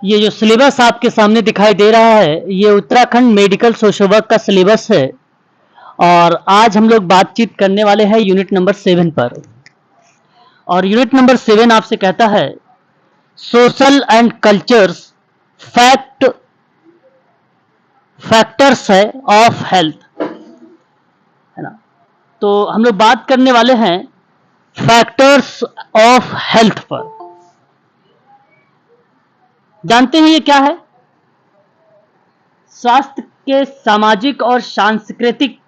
ये जो सिलेबस आपके सामने दिखाई दे रहा है, ये उत्तराखंड मेडिकल सोशल वर्क का सिलेबस है और आज हम लोग बातचीत करने वाले हैं यूनिट नंबर 7 पर। और यूनिट नंबर 7 आपसे कहता है सोशल एंड कल्चर्स फैक्टर्स है ऑफ हेल्थ, है ना। तो हम लोग बात करने वाले हैं फैक्टर्स ऑफ हेल्थ पर। जानते हैं ये क्या है? स्वास्थ्य के सामाजिक और सांस्कृतिक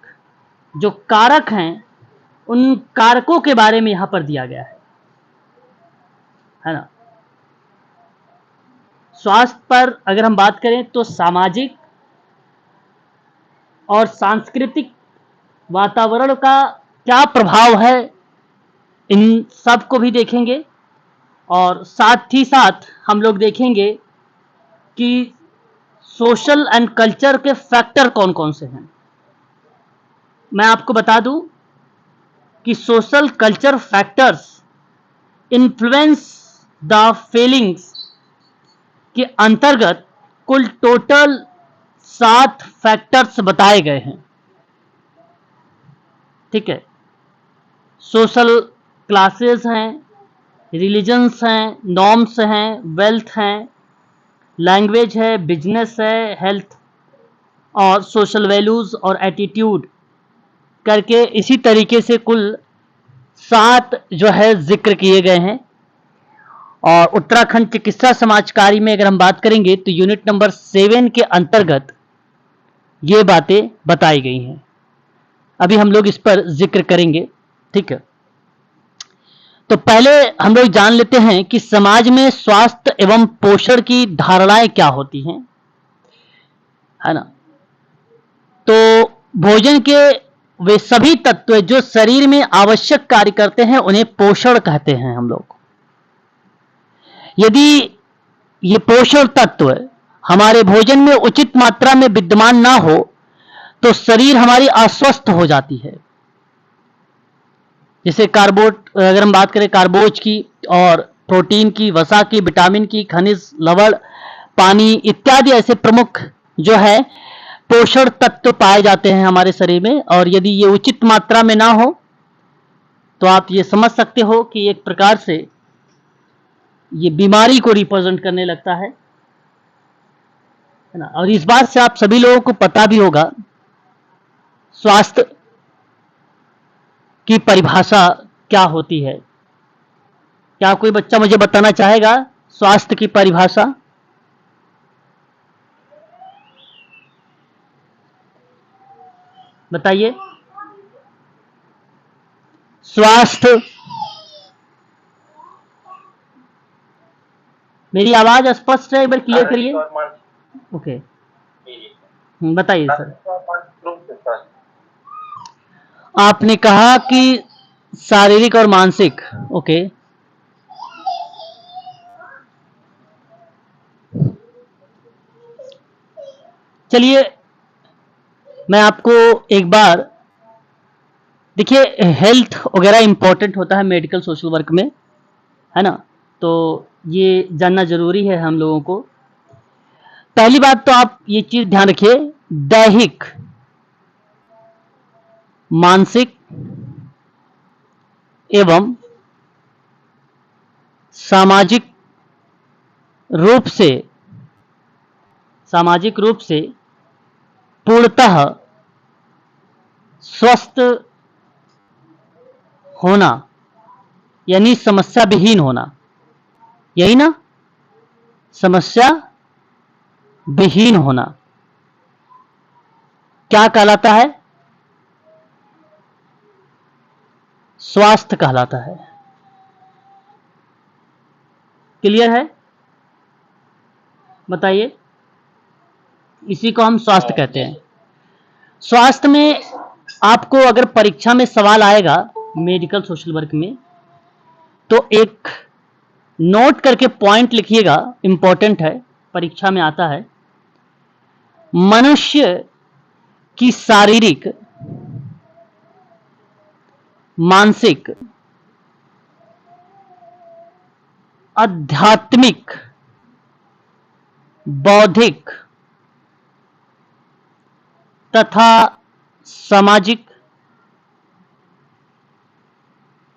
जो कारक हैं, उन कारकों के बारे में यहां पर दिया गया है ना। स्वास्थ्य पर अगर हम बात करें तो सामाजिक और सांस्कृतिक वातावरण का क्या प्रभाव है, इन सब को भी देखेंगे। और साथ ही साथ हम लोग देखेंगे कि सोशल एंड कल्चर के फैक्टर कौन कौन से हैं। मैं आपको बता दूं कि social culture factors influence the feelings के अंतर्गत कुल टोटल 7 फैक्टर्स बताए गए हैं। ठीक है। सोशल क्लासेस हैं, रिलीजन्स हैं, नॉर्म्स हैं, वेल्थ हैं, लैंग्वेज है, बिजनेस है, हेल्थ और सोशल वैल्यूज और एटीट्यूड करके इसी तरीके से कुल 7 जो है जिक्र किए गए हैं। और उत्तराखंड चिकित्सा समाज कार्य में अगर हम बात करेंगे तो यूनिट नंबर 7 के अंतर्गत ये बातें बताई गई हैं। अभी हम लोग इस पर जिक्र करेंगे। ठीक है। तो पहले हम लोग जान लेते हैं कि समाज में स्वास्थ्य एवं पोषण की धारणाएं क्या होती हैं, है ना। तो भोजन के वे सभी तत्व जो शरीर में आवश्यक कार्य करते हैं उन्हें पोषण कहते हैं हम लोग। यदि ये पोषण तत्व हमारे भोजन में उचित मात्रा में विद्यमान ना हो तो शरीर हमारी अस्वस्थ हो जाती है। जैसे अगर हम बात करें कार्बोज की और प्रोटीन की, वसा की, विटामिन की, खनिज, लवण, पानी इत्यादि ऐसे प्रमुख जो है पोषण तत्व पाए जाते हैं हमारे शरीर में। और यदि ये उचित मात्रा में ना हो तो आप ये समझ सकते हो कि एक प्रकार से ये बीमारी को रिप्रेजेंट करने लगता है ना। और इस बात से आप सभी लोगों को पता भी होगा स्वास्थ्य की परिभाषा क्या होती है। क्या कोई बच्चा मुझे बताना चाहेगा स्वास्थ्य की परिभाषा? बताइए। स्वास्थ्य, मेरी आवाज स्पष्ट है? एक बार क्लियर करिए। ओके, बताइए सर। आपने कहा कि शारीरिक और मानसिक। ओके, चलिए मैं आपको एक बार, देखिए हेल्थ वगैरह इंपॉर्टेंट होता है मेडिकल सोशल वर्क में, है ना। तो ये जानना जरूरी है हम लोगों को। पहली बात तो आप ये चीज ध्यान रखिए, दैहिक, मानसिक एवं सामाजिक रूप से पूर्णतः स्वस्थ होना यानी समस्या विहीन होना, यही ना, समस्या विहीन होना क्या कहलाता है? स्वास्थ्य कहलाता है। क्लियर है? बताइए। इसी को हम स्वास्थ्य कहते हैं। स्वास्थ्य में आपको अगर परीक्षा में सवाल आएगा मेडिकल सोशल वर्क में तो एक नोट करके पॉइंट लिखिएगा, इंपॉर्टेंट है, परीक्षा में आता है। मनुष्य की शारीरिक, मानसिक, आध्यात्मिक बौद्धिक तथा सामाजिक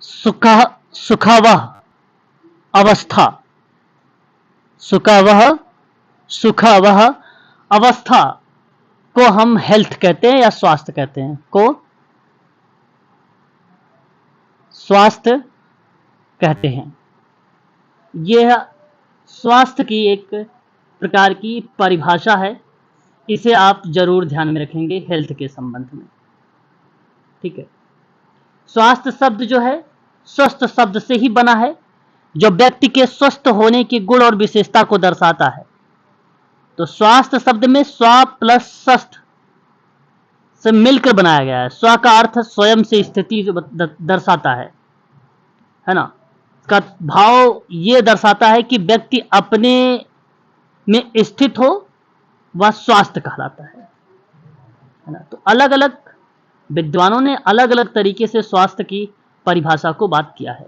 सुखावह अवस्था, सुखावह अवस्था को हम हेल्थ कहते हैं या स्वास्थ्य कहते हैं, को स्वास्थ्य कहते हैं। यह स्वास्थ्य की एक प्रकार की परिभाषा है, इसे आप जरूर ध्यान में रखेंगे हेल्थ के संबंध में। ठीक है, स्वास्थ्य शब्द जो है स्वस्थ शब्द से ही बना है, जो व्यक्ति के स्वस्थ होने के गुण और विशेषता को दर्शाता है। तो स्वास्थ्य शब्द में स्व प्लस स्वस्थ से मिलकर बनाया गया है। स्व का अर्थ स्वयं से स्थिति दर्शाता है ना। का भाव ये दर्शाता है कि व्यक्ति अपने में स्थित हो, वह स्वास्थ्य कहलाता है ना। तो अलग अलग विद्वानों ने अलग अलग तरीके से स्वास्थ्य की परिभाषा को बात किया है।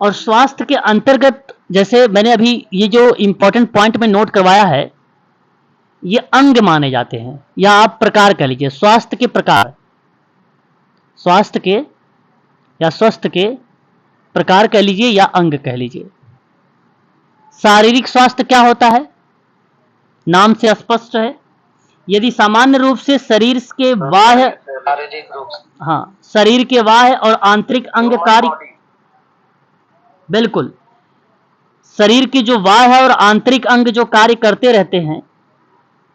और स्वास्थ्य के अंतर्गत, जैसे मैंने अभी ये जो इंपॉर्टेंट पॉइंट में नोट करवाया है, ये अंग माने जाते हैं, या आप प्रकार कह लीजिए, स्वास्थ्य के प्रकार, स्वास्थ्य के या स्वस्थ के प्रकार कह लीजिए या अंग कह लीजिए। शारीरिक स्वास्थ्य क्या होता है, नाम से स्पष्ट है। यदि सामान्य रूप से शरीर के बाह्य, हाँ, शरीर के बाह्य और आंतरिक अंग कार्य, बिल्कुल, शरीर के जो बाह्य और आंतरिक अंग जो कार्य करते रहते हैं,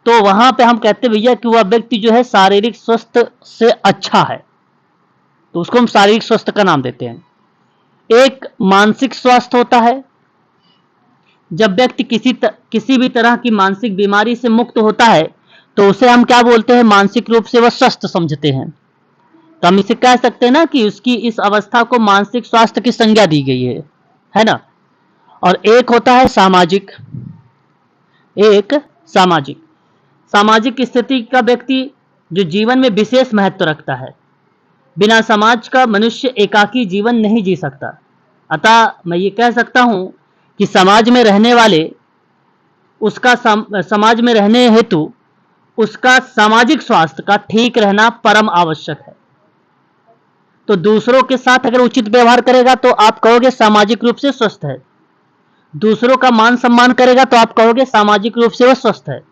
तो वहां पे हम कहते भैया कि वह व्यक्ति जो है शारीरिक स्वास्थ्य से अच्छा है, तो उसको हम शारीरिक स्वास्थ्य का नाम देते हैं। एक मानसिक स्वास्थ्य होता है, जब व्यक्ति किसी भी तरह की मानसिक बीमारी से मुक्त होता है, तो उसे हम क्या बोलते हैं, मानसिक रूप से वह स्वस्थ समझते हैं। तो हम इसे कह सकते हैं ना कि उसकी इस अवस्था को मानसिक स्वास्थ्य की संज्ञा दी गई है ना। और एक होता है सामाजिक, एक सामाजिक स्थिति का व्यक्ति जो जीवन में विशेष महत्व रखता है। बिना समाज का मनुष्य एकाकी जीवन नहीं जी सकता। अतः मैं ये कह सकता हूं कि समाज में रहने वाले, उसका समाज में रहने हेतु उसका सामाजिक स्वास्थ्य का ठीक रहना परम आवश्यक है। तो दूसरों के साथ अगर उचित व्यवहार करेगा तो आप कहोगे सामाजिक रूप से स्वस्थ है। दूसरों का मान सम्मान करेगा तो आप कहोगे सामाजिक रूप से वह स्वस्थ है।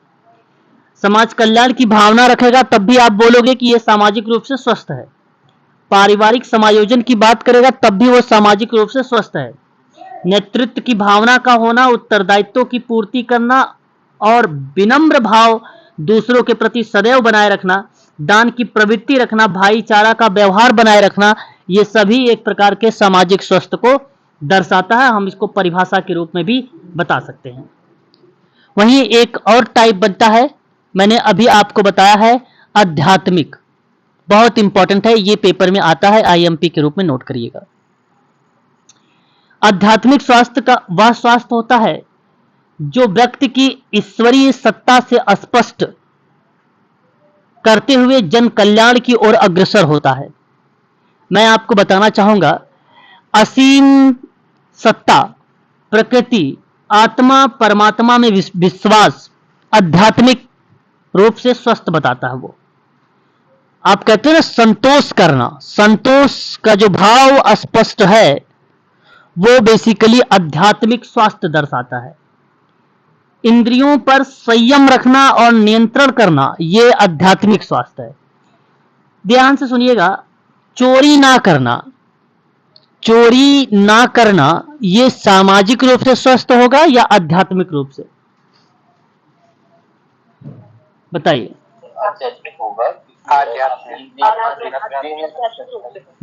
समाज कल्याण की भावना रखेगा तब भी आप बोलोगे कि यह सामाजिक रूप से स्वस्थ है। पारिवारिक समायोजन की बात करेगा तब भी वह सामाजिक रूप से स्वस्थ है। नेतृत्व की भावना का होना, उत्तरदायित्व की पूर्ति करना और विनम्र भाव दूसरों के प्रति सदैव बनाए रखना, दान की प्रवृत्ति रखना, भाईचारा का व्यवहार बनाए रखना, ये सभी एक प्रकार के सामाजिक स्वास्थ्य को दर्शाता है। हम इसको परिभाषा के रूप में भी बता सकते हैं। वहीं एक और टाइप बनता है, मैंने अभी आपको बताया है, आध्यात्मिक। बहुत इंपॉर्टेंट है, ये पेपर में आता है, आईएमपी के रूप में नोट करिएगा। आध्यात्मिक स्वास्थ्य का वह स्वास्थ्य होता है जो व्यक्ति की ईश्वरीय सत्ता से स्पष्ट करते हुए जन कल्याण की ओर अग्रसर होता है। मैं आपको बताना चाहूंगा, असीम सत्ता, प्रकृति, आत्मा, परमात्मा में विश्वास आध्यात्मिक रूप से स्वस्थ बताता है। वो आप कहते हैं ना संतोष करना, संतोष का जो भाव स्पष्ट है वो बेसिकली आध्यात्मिक स्वास्थ्य दर्शाता है। इंद्रियों पर संयम रखना और नियंत्रण करना, यह आध्यात्मिक स्वास्थ्य है। ध्यान से सुनिएगा, चोरी ना करना, चोरी ना करना, यह सामाजिक रूप से स्वस्थ होगा या आध्यात्मिक रूप से, बताइए। आध्यात्मिक होगा।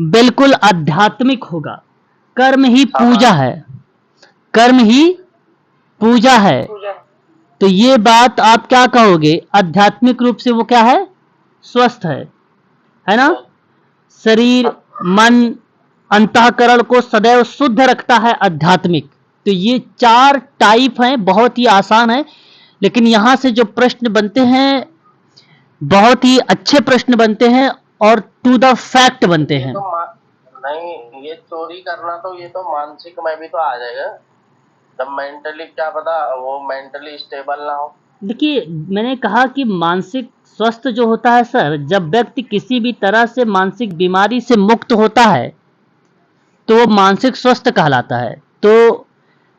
बिल्कुल आध्यात्मिक होगा। कर्म ही पूजा है, कर्म ही पूजा है। तो ये बात आप क्या कहोगे, आध्यात्मिक रूप से वो क्या है, स्वस्थ है ना। शरीर, मन, अंतःकरण को सदैव शुद्ध रखता है आध्यात्मिक। तो ये 4 टाइप हैं, बहुत ही आसान है। लेकिन यहां से जो प्रश्न बनते हैं बहुत ही अच्छे प्रश्न बनते हैं और टू द फैक्ट बनते हैं। नहीं, ये चोरी करना तो ये तो मानसिक में भी तो आ जाएगा। जब मेंटली क्या पता वो मेंटली स्टेबल ना हो। देखिए, मैंने कहा कि मानसिक स्वास्थ्य जो होता है सर, जब व्यक्ति किसी भी तरह से मानसिक बीमारी से मुक्त होता है, तो वो मानसिक स्वस्थ कहलाता है। तो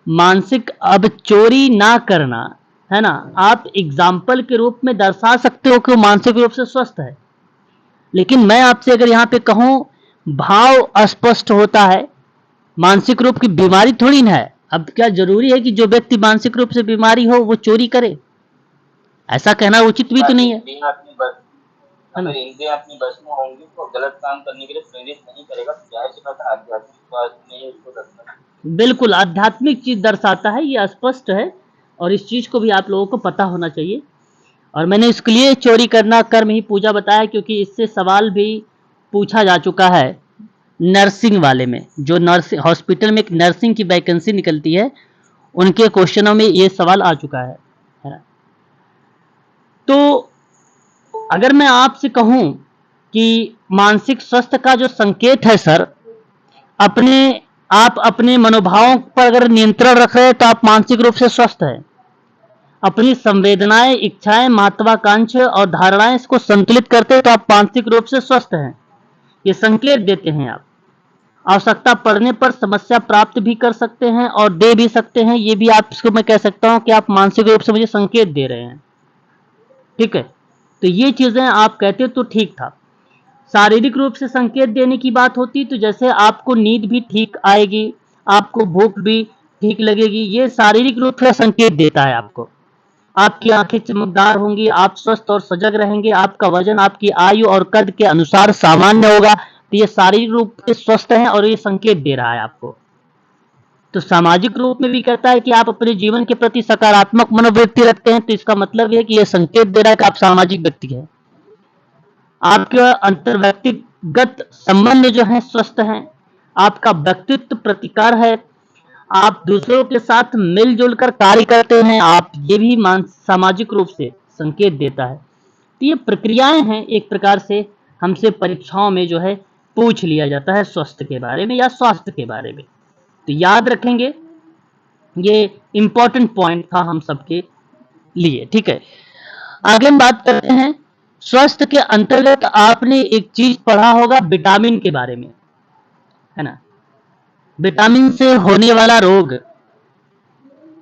मानसिक, अब चोरी ना करना, है ना, आप एग्जाम्पल के रूप में दर्शा सकते हो कि वो मानसिक रूप से स्वस्थ है। लेकिन मैं आपसे अगर यहाँ पे कहूँ, भाव अस्पष्ट होता है, मानसिक रूप की बीमारी थोड़ी ना है। अब क्या जरूरी है कि जो व्यक्ति मानसिक रूप से बीमारी हो वो चोरी करे? ऐसा कहना उचित भी तो नहीं है, है ना। अगर इंद्रियां अपनी बस में होंगी तो गलत काम करने के लिए प्रेरित नहीं करेगा, तो जाहिर सी बात है आध्यात्मिक स्वास्थ्य में उसको दर्शाएगा। बिल्कुल आध्यात्मिक चीज दर्शाता है, ये स्पष्ट है, और इस चीज को भी आप लोगों को पता होना चाहिए। और मैंने इसके लिए चोरी करना कर्म ही पूजा बताया, क्योंकि इससे सवाल भी पूछा जा चुका है नर्सिंग वाले में। जो नर्सिंग हॉस्पिटल में एक नर्सिंग की वैकेंसी निकलती है, उनके क्वेश्चनों में ये सवाल आ चुका है ना। तो अगर मैं आपसे कहूं कि मानसिक स्वास्थ्य का जो संकेत है सर, अपने आप अपने मनोभावों पर अगर नियंत्रण रख रहे हैं तो आप मानसिक रूप से स्वस्थ हैं। अपनी संवेदनाएं, इच्छाएं, महत्वाकांक्षा और धारणाएं इसको संतुलित करते हैं तो आप मानसिक रूप से स्वस्थ हैं। ये संकेत देते हैं आप। आवश्यकता पड़ने पर समस्या प्राप्त भी कर सकते हैं और दे भी सकते हैं। ये भी आपको मैं कह सकता हूं कि आप मानसिक रूप से मुझे संकेत दे रहे हैं। ठीक है, तो ये चीजें आप कहते तो ठीक था। शारीरिक रूप से संकेत देने की बात होती तो जैसे आपको नींद भी ठीक आएगी, आपको भूख भी ठीक लगेगी, ये शारीरिक रूप से संकेत देता है आपको। आपकी आंखें चमकदार होंगी, आप स्वस्थ और सजग रहेंगे, आपका वजन आपकी आयु और कद के अनुसार सामान्य होगा, तो ये शारीरिक रूप से स्वस्थ है और ये संकेत दे रहा है आपको। तो सामाजिक रूप में भी कहता है कि आप अपने जीवन के प्रति सकारात्मक मनोवृत्ति रखते हैं, तो इसका मतलब है कि यह संकेत दे रहा है कि आप सामाजिक व्यक्ति हैं। आपका अंतर्व्यक्तिगत संबंध जो है स्वस्थ हैं, आपका व्यक्तित्व प्रतिकार है, आप दूसरों के साथ मिलजुल कर कार्य करते हैं, आप ये भी सामाजिक रूप से संकेत देता है। तो ये प्रक्रियाएं हैं, एक प्रकार से हमसे परीक्षाओं में जो है पूछ लिया जाता है स्वास्थ्य के बारे में या स्वास्थ्य के बारे में। तो याद रखेंगे, ये इंपॉर्टेंट पॉइंट था हम सबके लिए। ठीक है, आगे हम बात करते हैं स्वास्थ्य के अंतर्गत। आपने एक चीज पढ़ा होगा विटामिन के बारे में, है ना, विटामिन से होने वाला रोग।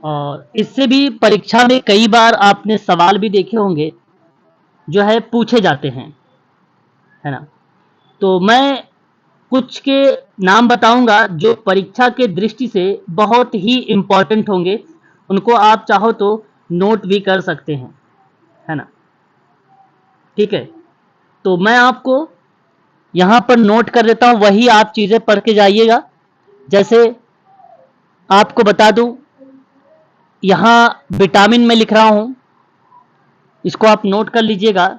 और इससे भी परीक्षा में कई बार आपने सवाल भी देखे होंगे जो है पूछे जाते हैं, है ना। तो मैं कुछ के नाम बताऊंगा जो परीक्षा के दृष्टि से बहुत ही इंपॉर्टेंट होंगे, उनको आप चाहो तो नोट भी कर सकते हैं, है ना। ठीक है, तो मैं आपको यहां पर नोट कर देता हूं, वही आप चीजें पढ़ के जाइएगा। जैसे आपको बता दूं, यहां विटामिन में लिख रहा हूं, इसको आप नोट कर लीजिएगा।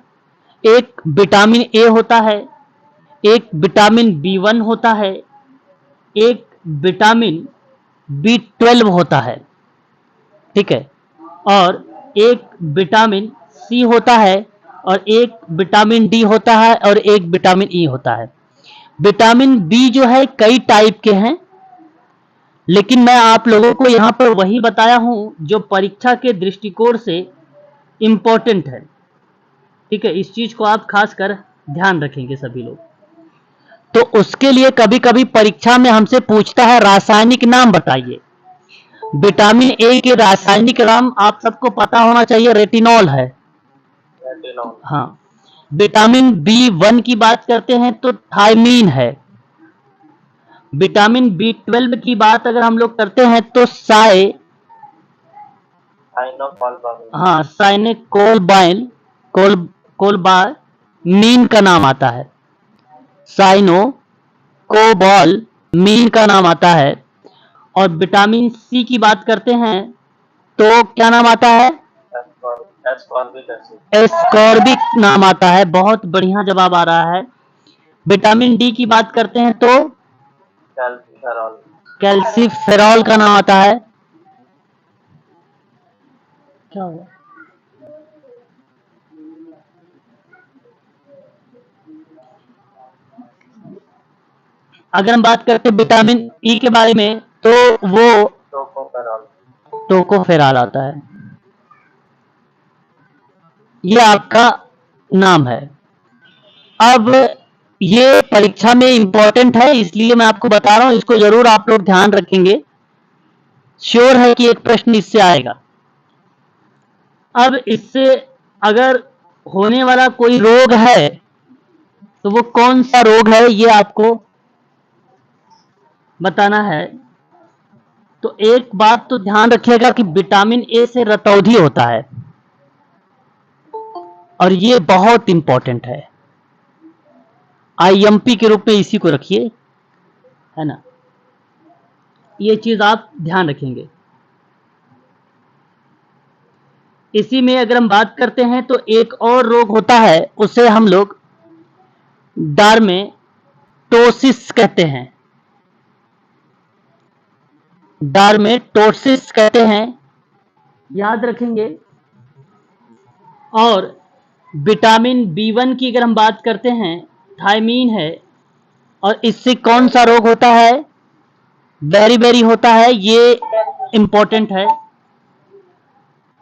एक विटामिन ए होता है, एक विटामिन बी1 होता है, एक विटामिन बी12 होता है, ठीक है, और एक विटामिन सी होता है, और एक विटामिन डी होता है, और एक विटामिन ई होता है। विटामिन बी जो है कई टाइप के हैं, लेकिन मैं आप लोगों को यहां पर वही बताया हूं जो परीक्षा के दृष्टिकोण से इंपॉर्टेंट है। ठीक है, इस चीज को आप खासकर ध्यान रखेंगे सभी लोग। तो उसके लिए कभी कभी परीक्षा में हमसे पूछता है रासायनिक नाम बताइए। विटामिन ए के रासायनिक नाम आप सबको पता होना चाहिए, रेटिनॉल है। हाँ, विटामिन बी1 की बात करते हैं तो थायमीन है। विटामिन बी12 की बात अगर हम लोग करते हैं तो हाँ, साइनोकोबाइन कोलबामीन का नाम आता है। साइनोकोबालमीन का नाम आता है। और विटामिन सी की बात करते हैं तो क्या नाम आता है? एस्कॉर्बिक नाम आता है। बहुत बढ़िया जवाब आ रहा है। विटामिन डी की बात करते हैं तो कैल्सीफेरॉल का नाम आता है। क्या हुआ? अगर हम बात करते हैं विटामिन ई के बारे में तो वो टोकोफेरॉल आता है। ये आपका नाम है। अब ये परीक्षा में इंपॉर्टेंट है, इसलिए मैं आपको बता रहा हूं, इसको जरूर आप लोग ध्यान रखेंगे। श्योर है कि एक प्रश्न इससे आएगा। अब इससे अगर होने वाला कोई रोग है तो वो कौन सा रोग है ये आपको बताना है। तो एक बात तो ध्यान रखिएगा कि विटामिन ए से रतौंधी होता है और ये बहुत इंपॉर्टेंट है। आईएमपी के रूप में इसी को रखिए, है ना। ये चीज आप ध्यान रखेंगे। इसी में अगर हम बात करते हैं तो एक और रोग होता है, उसे हम लोग डार्मेटोसिस कहते हैं। डार्मेटोसिस कहते हैं, याद रखेंगे। और विटामिन बी1 की अगर हम बात करते हैं, थायमीन है, और इससे कौन सा रोग होता है, बेरी होता है, ये इंपॉर्टेंट है।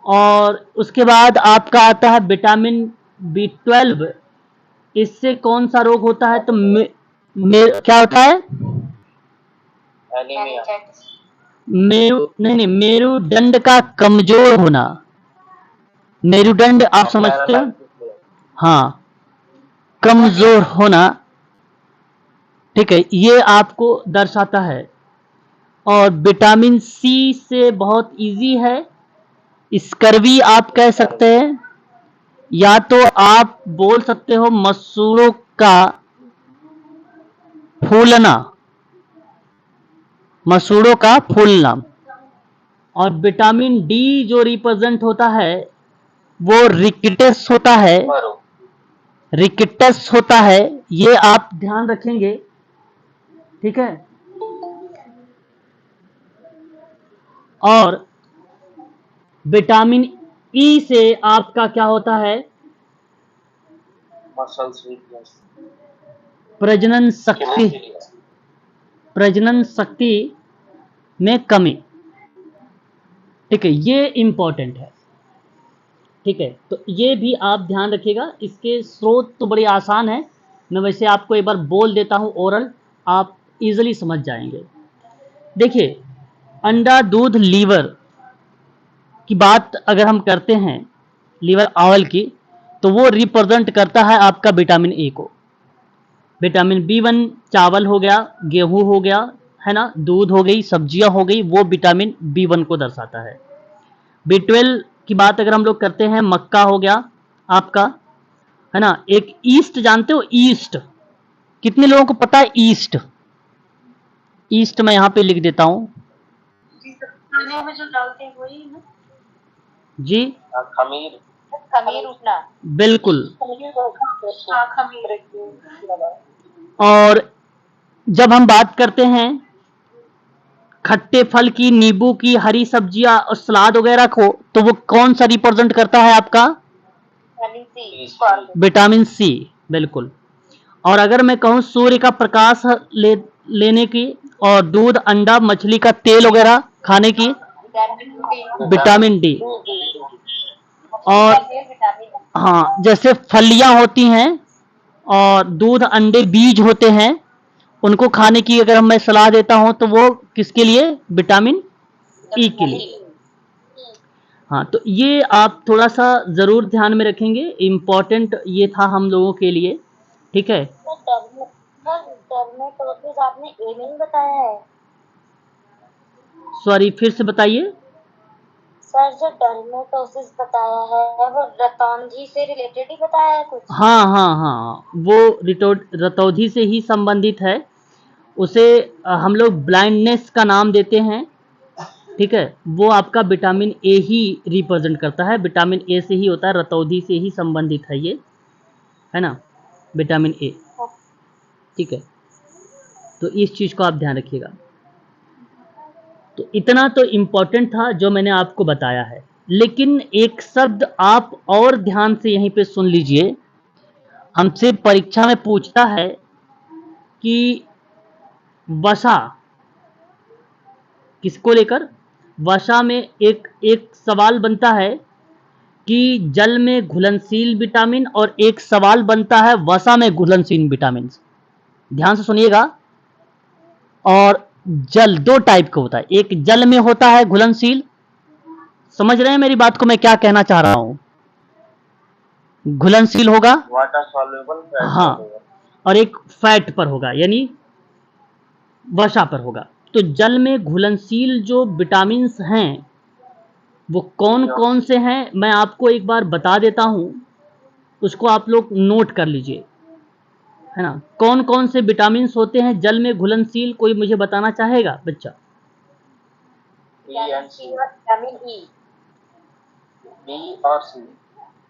और उसके बाद आपका आता है विटामिन बी12, इससे कौन सा रोग होता है, तो क्या होता है, एनीमिया। नहीं, मेरुदंड का कमजोर होना। मेरुदंड आप समझते हो, हाँ, कमजोर होना, ठीक है, ये आपको दर्शाता है। और विटामिन सी से बहुत इजी है, स्कर्वी आप कह सकते हैं, या तो आप बोल सकते हो मसूड़ों का फूलना, मसूड़ों का फूलना। और विटामिन डी जो रिप्रेजेंट होता है वो रिकेटस होता है, रिकेटस होता है, ये आप ध्यान रखेंगे, ठीक है। और विटामिन ई से आपका क्या होता है, मसल्स वीकनेस, प्रजनन शक्ति, प्रजनन शक्ति में कमी, ठीक है, ये इंपॉर्टेंट है, ठीक है। तो ये भी आप ध्यान रखिएगा। इसके स्रोत तो बड़े आसान है, मैं वैसे आपको एक बार बोल देता हूं ओरल, आप इजीली समझ जाएंगे। देखिए, अंडा, दूध, लीवर की बात अगर हम करते हैं, लीवर ऑयल की, तो वो रिप्रेजेंट करता है आपका विटामिन ए को। विटामिन बी1 चावल हो गया, गेहूं हो गया, है ना, दूध हो गई, सब्जियां हो गई, वो विटामिन बी1 को दर्शाता है। बी12 की बात अगर हम लोग करते हैं, मक्का हो गया आपका, है ना। एक ईस्ट जानते हो, ईस्ट, कितने लोगों को पता है ईस्ट? ईस्ट मैं यहां पे लिख देता हूं खाने में जो डालते हैं वही ना? जी, खमीर, खमीर उठना, बिल्कुल। हाँ खमीर। और जब हम बात करते हैं खट्टे फल की, नींबू की, हरी सब्जियां और सलाद वगैरह को, तो वो कौन सा रिप्रेजेंट करता है आपका, विटामिन सी, बिल्कुल। और अगर मैं कहूं सूर्य का प्रकाश लेने की, और दूध, अंडा, मछली का तेल वगैरह खाने की, विटामिन डी। और हाँ, जैसे फलियां होती हैं और दूध, अंडे, बीज होते हैं, उनको खाने की अगर मैं सलाह देता हूं तो वो किसके लिए, विटामिन ई के लिए। हाँ, तो ये आप थोड़ा सा जरूर ध्यान में रखेंगे, इम्पोर्टेंट ये था हम लोगों के लिए, ठीक है। डर्मेटोसिस आपने ए नहीं बताया है सॉरी, फिर से बताइए। सर, जो डर्मेटोसिस बताया है वो रतौंधी से रिलेटेड ही बताया है कुछ? हाँ, वो रतौंधी से ही संबंधित है। उसे हम लोग ब्लाइंडनेस का नाम देते हैं, ठीक है। वो आपका विटामिन ए ही रिप्रेजेंट करता है, विटामिन ए से ही होता है, रतौंधी से ही संबंधित है ये, है ना, विटामिन ए, ठीक है। तो इस चीज को आप ध्यान रखिएगा। तो इतना तो इम्पोर्टेंट था जो मैंने आपको बताया है, लेकिन एक शब्द आप और ध्यान से यहीं पे सुन लीजिए। हमसे परीक्षा में पूछता है कि वसा किसको लेकर, वसा में एक एक सवाल बनता है कि जल में घुलनशील विटामिन, और एक सवाल बनता है वसा में घुलनशील विटामिन। ध्यान से सुनिएगा। और जल दो टाइप का होता है, एक जल में होता है घुलनशील, समझ रहे हैं मेरी बात को मैं क्या कहना चाह रहा हूं, घुलनशील होगा, वाटर सॉल्युबल, फैट हाँ, सॉल्युबल। और एक फैट पर होगा यानी वसा पर होगा। तो जल में घुलनशील जो विटामिन हैं वो कौन कौन से हैं मैं आपको एक बार बता देता हूं, उसको आप लोग नोट कर लीजिए, है ना। कौन कौन से विटामिन होते हैं जल में घुलनशील, कोई मुझे बताना चाहेगा बच्चा? विटामिन ई, बी और सी।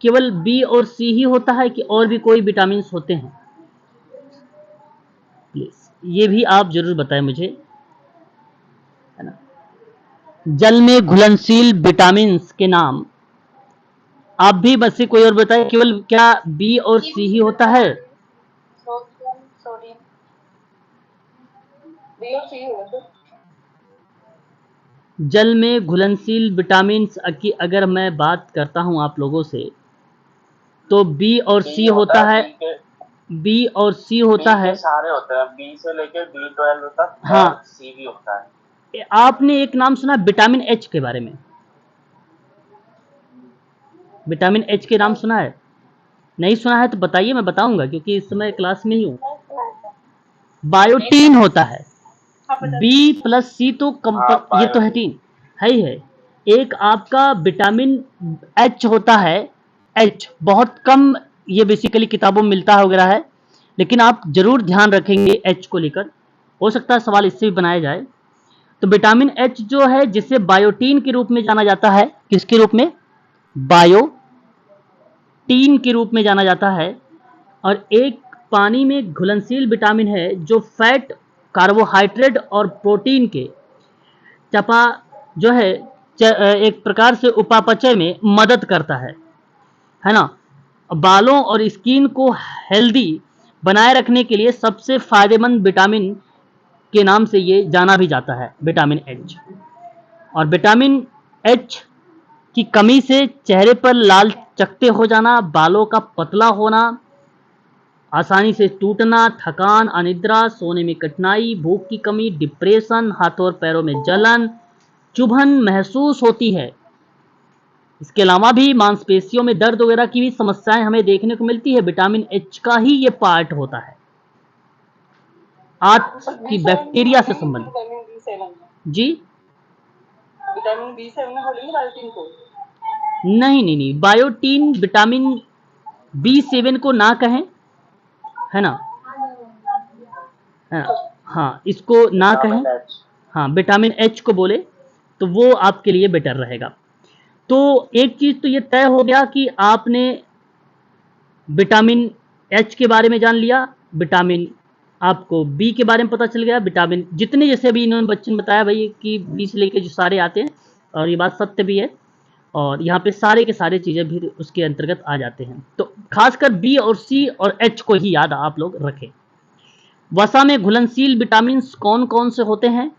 केवल बी और सी ही होता है कि और भी कोई विटामिन होते हैं? प्लीज ये भी आप जरूर बताएं मुझे, है ना। जल में घुलनशील विटामिन के नाम आप भी बस से कोई और बताए, केवल क्या बी और सी ही होता है? सोडियम, सोडियम, बी और सी होगा। जल में घुलनशील विटामिन की अगर मैं बात करता हूं आप लोगों से, तो बी और सी होता है, बी और सी होता है, सारे होते हैं, बी से लेके B12 तक, हाँ, और सी भी होता है। आपने एक नाम सुना विटामिन एच के बारे में? विटामिन एच के नाम सुना है? नहीं सुना है तो बताइए, मैं बताऊंगा क्योंकि इस समय क्लास में ही हूँ। बायोटीन होता है, बी प्लस सी तो ये तो है तीन, है ही है। एक आपका विटामिन एच होता है, एच बहुत कम ये बेसिकली किताबों में मिलता है वगैरह है, लेकिन आप जरूर ध्यान रखेंगे एच को लेकर, हो सकता है सवाल इससे भी बनाया जाए। तो विटामिन एच जो है जिसे बायोटीन के रूप में जाना जाता है, किसके रूप में? बायोटीन के रूप में जाना जाता है। और एक पानी में घुलनशील विटामिन है जो फैट, कार्बोहाइड्रेट और प्रोटीन के चपा जो है एक प्रकार से उपापचय में मदद करता है ना। बालों और स्किन को हेल्दी बनाए रखने के लिए सबसे फायदेमंद विटामिन के नाम से ये जाना भी जाता है, विटामिन एच। और विटामिन एच की कमी से चेहरे पर लाल चकत्ते हो जाना, बालों का पतला होना, आसानी से टूटना, थकान, अनिद्रा, सोने में कठिनाई, भूख की कमी, डिप्रेशन, हाथों और पैरों में जलन, चुभन महसूस होती है। इसके अलावा भी मांसपेशियों में दर्द वगैरह की भी समस्याएं हमें देखने को मिलती है, विटामिन एच का ही ये पार्ट होता है, आंत की बैक्टीरिया से संबंधित। जी विटामिन B7 बोलेंगे बायोटीन को? नहीं नहीं नहीं, बायोटीन विटामिन B7 को ना कहें, है ना, है ना, हाँ इसको ना कहें, हाँ विटामिन एच को बोले तो वो आपके लिए बेटर रहेगा। तो एक चीज तो ये तय हो गया कि आपने विटामिन एच के बारे में जान लिया, विटामिन आपको बी के बारे में पता चल गया, विटामिन जितने जैसे अभी इन्होंने बच्चे ने बताया भाई कि बी से लेके जो सारे आते हैं, और ये बात सत्य भी है, और यहाँ पे सारे के सारे चीजें भी उसके अंतर्गत आ जाते हैं। तो खासकर बी और सी और एच को ही याद आप लोग रखें। वसा में घुलनशील विटामिन कौन कौन से होते हैं,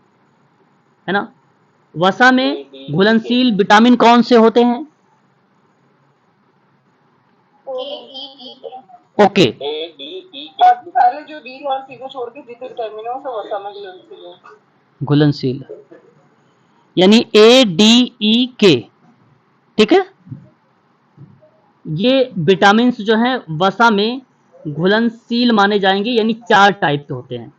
है ना, वसा में घुलनशील विटामिन कौन से होते हैं? ओके, सारे जो डी और सी को छोड़ के जितने विटामिन है वो सब वसा में घुलनशील है। घुलनशील यानी ए डी ई के, ठीक है। ये विटामिन जो हैं वसा में घुलनशील माने जाएंगे, यानी 4 टाइप के होते हैं,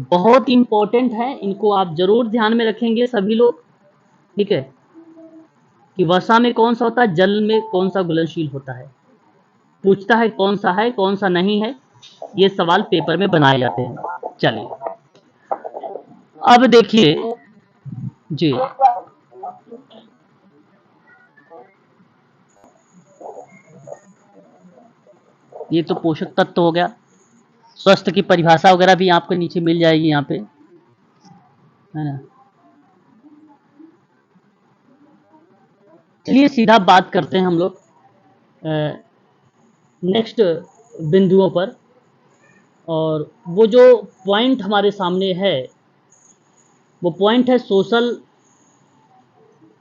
बहुत इंपॉर्टेंट है, इनको आप जरूर ध्यान में रखेंगे सभी लोग, ठीक है, कि वसा में कौन सा होता है, जल में कौन सा घुलनशील होता है, पूछता है कौन सा है कौन सा नहीं है, ये सवाल पेपर में बनाए जाते हैं। चलिए अब देखिए जी, ये तो पोषक तत्व हो गया, स्वस्थ की परिभाषा वगैरह भी आपको नीचे मिल जाएगी यहाँ पे, है ना। चलिए सीधा बात करते हैं हम लोग नेक्स्ट बिंदुओं पर, और वो जो पॉइंट हमारे सामने है वो पॉइंट है सोशल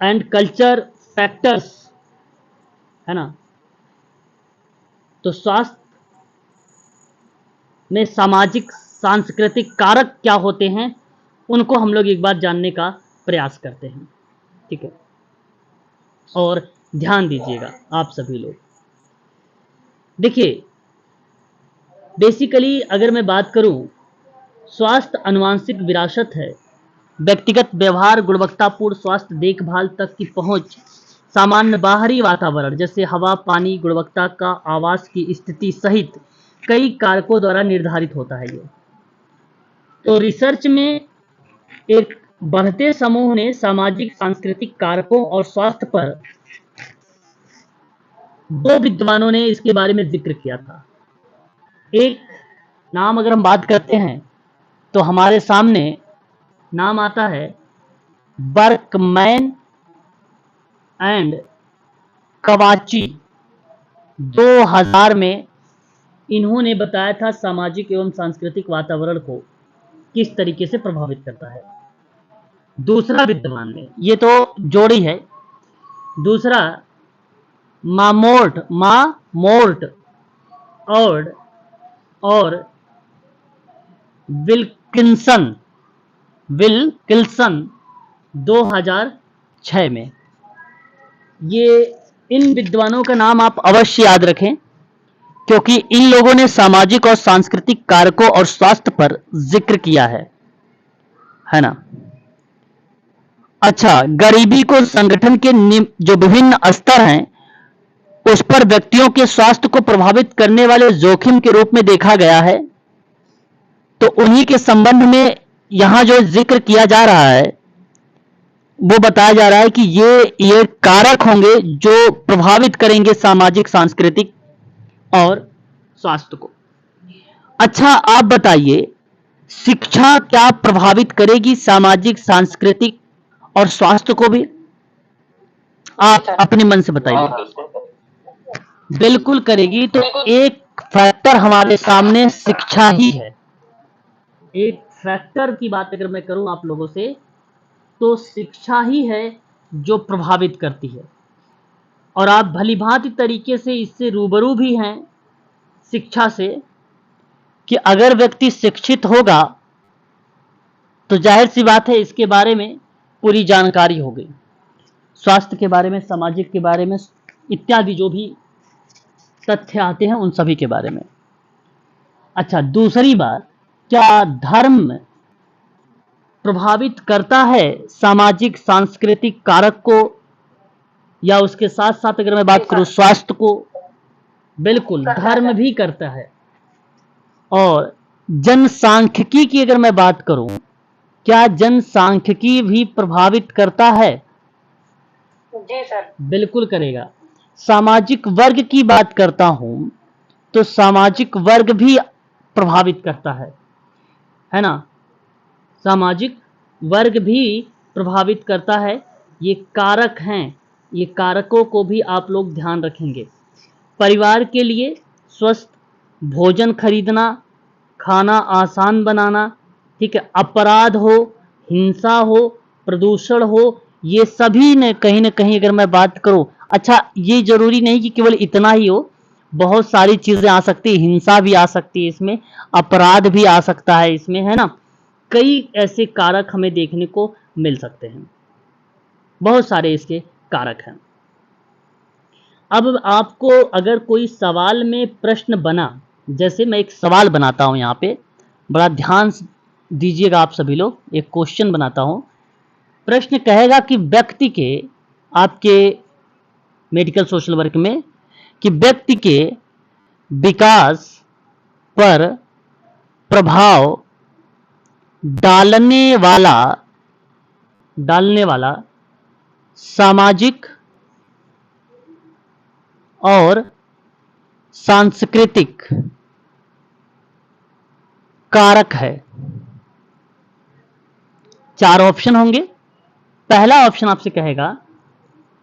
एंड कल्चर फैक्टर्स, है ना। तो स्वास्थ्य में सामाजिक सांस्कृतिक कारक क्या होते हैं, उनको हम लोग एक बार जानने का प्रयास करते हैं, ठीक है। और ध्यान दीजिएगा आप सभी लोग। देखिए, बेसिकली अगर मैं बात करूं, स्वास्थ्य आनुवंशिक विरासत है। व्यक्तिगत व्यवहार, गुणवत्तापूर्ण स्वास्थ्य देखभाल तक की पहुंच, सामान्य बाहरी वातावरण जैसे हवा, पानी, गुणवत्ता का आवास की स्थिति सहित कई कारकों द्वारा निर्धारित होता है ये। तो रिसर्च में एक बढ़ते समूह ने सामाजिक सांस्कृतिक कारकों और स्वास्थ्य पर 2 विद्वानों ने इसके बारे में जिक्र किया था। एक नाम अगर हम बात करते हैं तो हमारे सामने नाम आता है बर्कमैन एंड कवाची। 2000 में इन्होंने बताया था सामाजिक एवं सांस्कृतिक वातावरण को किस तरीके से प्रभावित करता है। दूसरा विद्वान ने, ये तो जोड़ी है, दूसरा मामोर्ट और विल्किंसन 2006 में। ये इन विद्वानों का नाम आप अवश्य याद रखें, क्योंकि इन लोगों ने सामाजिक और सांस्कृतिक कारकों और स्वास्थ्य पर जिक्र किया है ना। अच्छा, गरीबी को संगठन के जो विभिन्न स्तर हैं उस पर व्यक्तियों के स्वास्थ्य को प्रभावित करने वाले जोखिम के रूप में देखा गया है। तो उन्हीं के संबंध में यहां जो जिक्र किया जा रहा है वो बताया जा रहा है कि ये कारक होंगे जो प्रभावित करेंगे सामाजिक सांस्कृतिक और स्वास्थ्य को। अच्छा, आप बताइए, शिक्षा क्या प्रभावित करेगी सामाजिक सांस्कृतिक और स्वास्थ्य को भी? आप अपने मन से बताइए। बिल्कुल करेगी। तो एक फैक्टर हमारे सामने शिक्षा ही है। एक फैक्टर की बात अगर मैं करूं आप लोगों से, तो शिक्षा ही है जो प्रभावित करती है। और आप भलीभांति तरीके से इससे रूबरू भी हैं शिक्षा से, कि अगर व्यक्ति शिक्षित होगा तो जाहिर सी बात है इसके बारे में पूरी जानकारी होगी, स्वास्थ्य के बारे में, सामाजिक के बारे में, इत्यादि जो भी तथ्य आते हैं उन सभी के बारे में। अच्छा, दूसरी बात, क्या धर्म प्रभावित करता है सामाजिक सांस्कृतिक कारक को, या उसके साथ साथ अगर मैं बात करूं स्वास्थ्य को? बिल्कुल, धर्म भी करता है। और जनसांख्यिकी की अगर मैं बात करूं, क्या जनसांख्यिकी भी प्रभावित करता है? जी सर। बिल्कुल करेगा। सामाजिक वर्ग की बात करता हूं तो सामाजिक वर्ग भी प्रभावित करता है ना। सामाजिक वर्ग भी प्रभावित करता है। ये कारक हैं, ये कारकों को भी आप लोग ध्यान रखेंगे। परिवार के लिए स्वस्थ भोजन खरीदना, खाना आसान बनाना, ठीक है, अपराध हो, हिंसा हो, प्रदूषण हो, ये सभी ने कहीं ना कहीं अगर मैं बात करूं, अच्छा ये जरूरी नहीं कि केवल इतना ही हो, बहुत सारी चीजें आ सकती है, हिंसा भी आ सकती है इसमें, अपराध भी आ सकता है इसमें, है ना। कई ऐसे कारक हमें देखने को मिल सकते हैं, बहुत सारे इसके कारक हैं। अब आपको अगर कोई सवाल में प्रश्न बना, जैसे मैं एक सवाल बनाता हूं, यहाँ पे बड़ा ध्यान दीजिएगा आप सभी लोग, एक क्वेश्चन बनाता हूं। प्रश्न कहेगा कि व्यक्ति के, आपके मेडिकल सोशल वर्क में, कि व्यक्ति के विकास पर प्रभाव डालने वाला सामाजिक और सांस्कृतिक कारक है। 4 ऑप्शन होंगे। पहला ऑप्शन आपसे कहेगा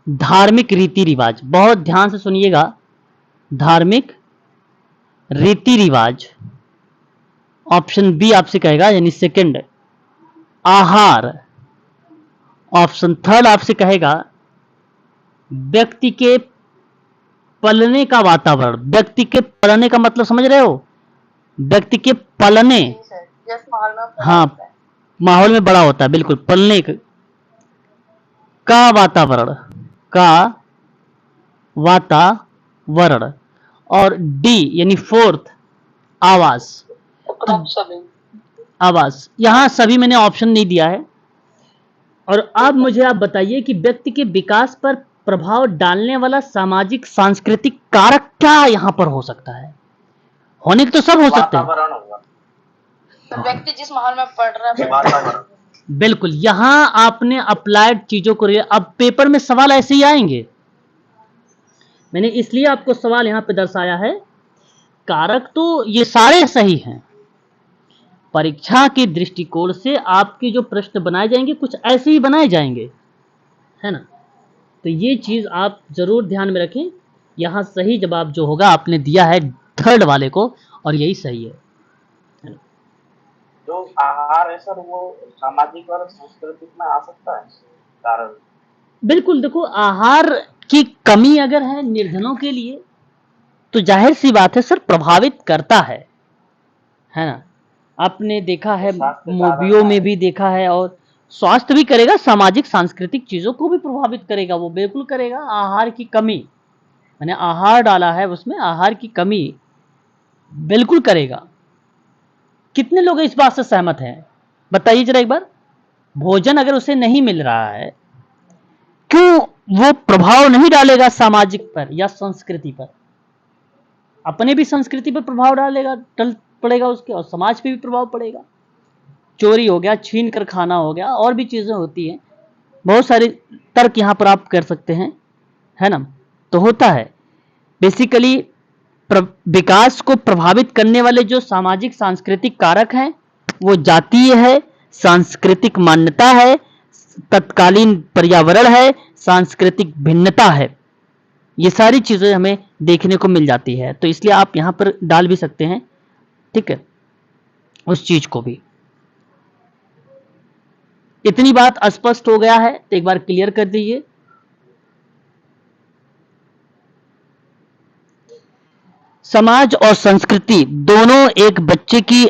धार्मिक रीति रिवाज, बहुत ध्यान से सुनिएगा, धार्मिक रीति रिवाज। ऑप्शन बी आपसे कहेगा, यानी सेकंड, आहार। ऑप्शन थर्ड आपसे कहेगा व्यक्ति के पलने का वातावरण, व्यक्ति के पलने का मतलब समझ रहे हो, व्यक्ति के पलने, सर जिस माहौल में बड़ा हाँ होता है। माहौल में बड़ा होता है, बिल्कुल पलने का वातावरण, का वातावरण। और डी यानी फोर्थ, आवास। उपरोक्त सभी। आवास, यहां सभी मैंने ऑप्शन नहीं दिया है। और अब मुझे आप बताइए कि व्यक्ति के विकास पर प्रभाव डालने वाला सामाजिक सांस्कृतिक कारक क्या यहां पर हो सकता है? होने के तो सब हो सकते हैं। वातावरण होगा, तो व्यक्ति जिस माहौल में पढ़ रहा है वातावरण। बिल्कुल, यहां आपने अप्लाइड चीजों को अब पेपर में सवाल ऐसे ही आएंगे, मैंने इसलिए आपको सवाल यहां पे दर्शाया है। कारक तो ये सारे सही हैं, परीक्षा के दृष्टिकोण से आपके जो प्रश्न बनाए जाएंगे कुछ ऐसे ही बनाए जाएंगे, है ना। तो ये चीज आप जरूर ध्यान में रखें। यहां सही जवाब जो होगा आपने दिया है थर्ड वाले को, और यही सही है। जो आहार है सर वो सामाजिक और सांस्कृतिक में आ सकता है कारण। बिल्कुल, देखो आहार की कमी अगर है निर्धनों के लिए तो जाहिर सी बात है सर प्रभावित करता है ना। आपने देखा है मूवियों में भी देखा है, और स्वास्थ्य भी करेगा, सामाजिक सांस्कृतिक चीजों को भी प्रभावित करेगा, वो बिल्कुल करेगा। आहार की कमी, मैंने आहार डाला है उसमें, आहार की कमी बिल्कुल करेगा। कितने लोग इस बात से सहमत हैं बताइए जरा एक बार। भोजन अगर उसे नहीं मिल रहा है, क्यों वो प्रभाव नहीं डालेगा सामाजिक पर या संस्कृति पर? अपने भी संस्कृति पर प्रभाव डालेगा, पड़ेगा उसके, और समाज पे भी प्रभाव पड़ेगा। चोरी हो गया, छीन कर खाना हो गया, और भी चीजें होती हैं, बहुत सारे तर्क यहां पर आप कर सकते हैं, है ना। तो होता है बेसिकली विकास को प्रभावित करने वाले जो सामाजिक सांस्कृतिक कारक हैं वो जातीय है, सांस्कृतिक मान्यता है, तत्कालीन पर्यावरण है, सांस्कृतिक भिन्नता है। ये सारी चीजें हमें देखने को मिल जाती है, तो इसलिए आप यहां पर डाल भी सकते हैं, ठीक है, उस चीज को भी। इतनी बात स्पष्ट हो गया है तो एक बार क्लियर कर दीजिए। समाज और संस्कृति दोनों एक बच्चे की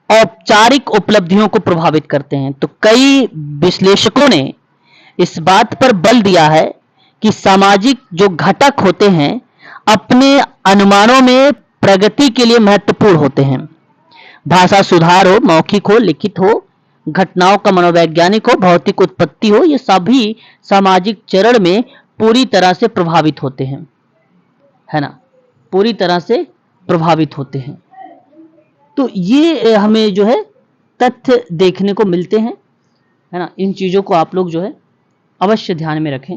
औपचारिक उपलब्धियों को प्रभावित करते हैं। तो कई विश्लेषकों ने इस बात पर बल दिया है कि सामाजिक जो घटक होते हैं अपने अनुमानों में प्रगति के लिए महत्वपूर्ण होते हैं। भाषा सुधार हो, मौखिक हो, लिखित हो, घटनाओं का मनोवैज्ञानिक हो, भौतिक उत्पत्ति हो, ये सभी सामाजिक चरण में पूरी तरह से प्रभावित होते हैं, है ना, पूरी तरह से प्रभावित होते हैं। तो ये हमें जो है तथ्य देखने को मिलते हैं, है ना। इन चीजों को आप लोग जो है अवश्य ध्यान में रखें,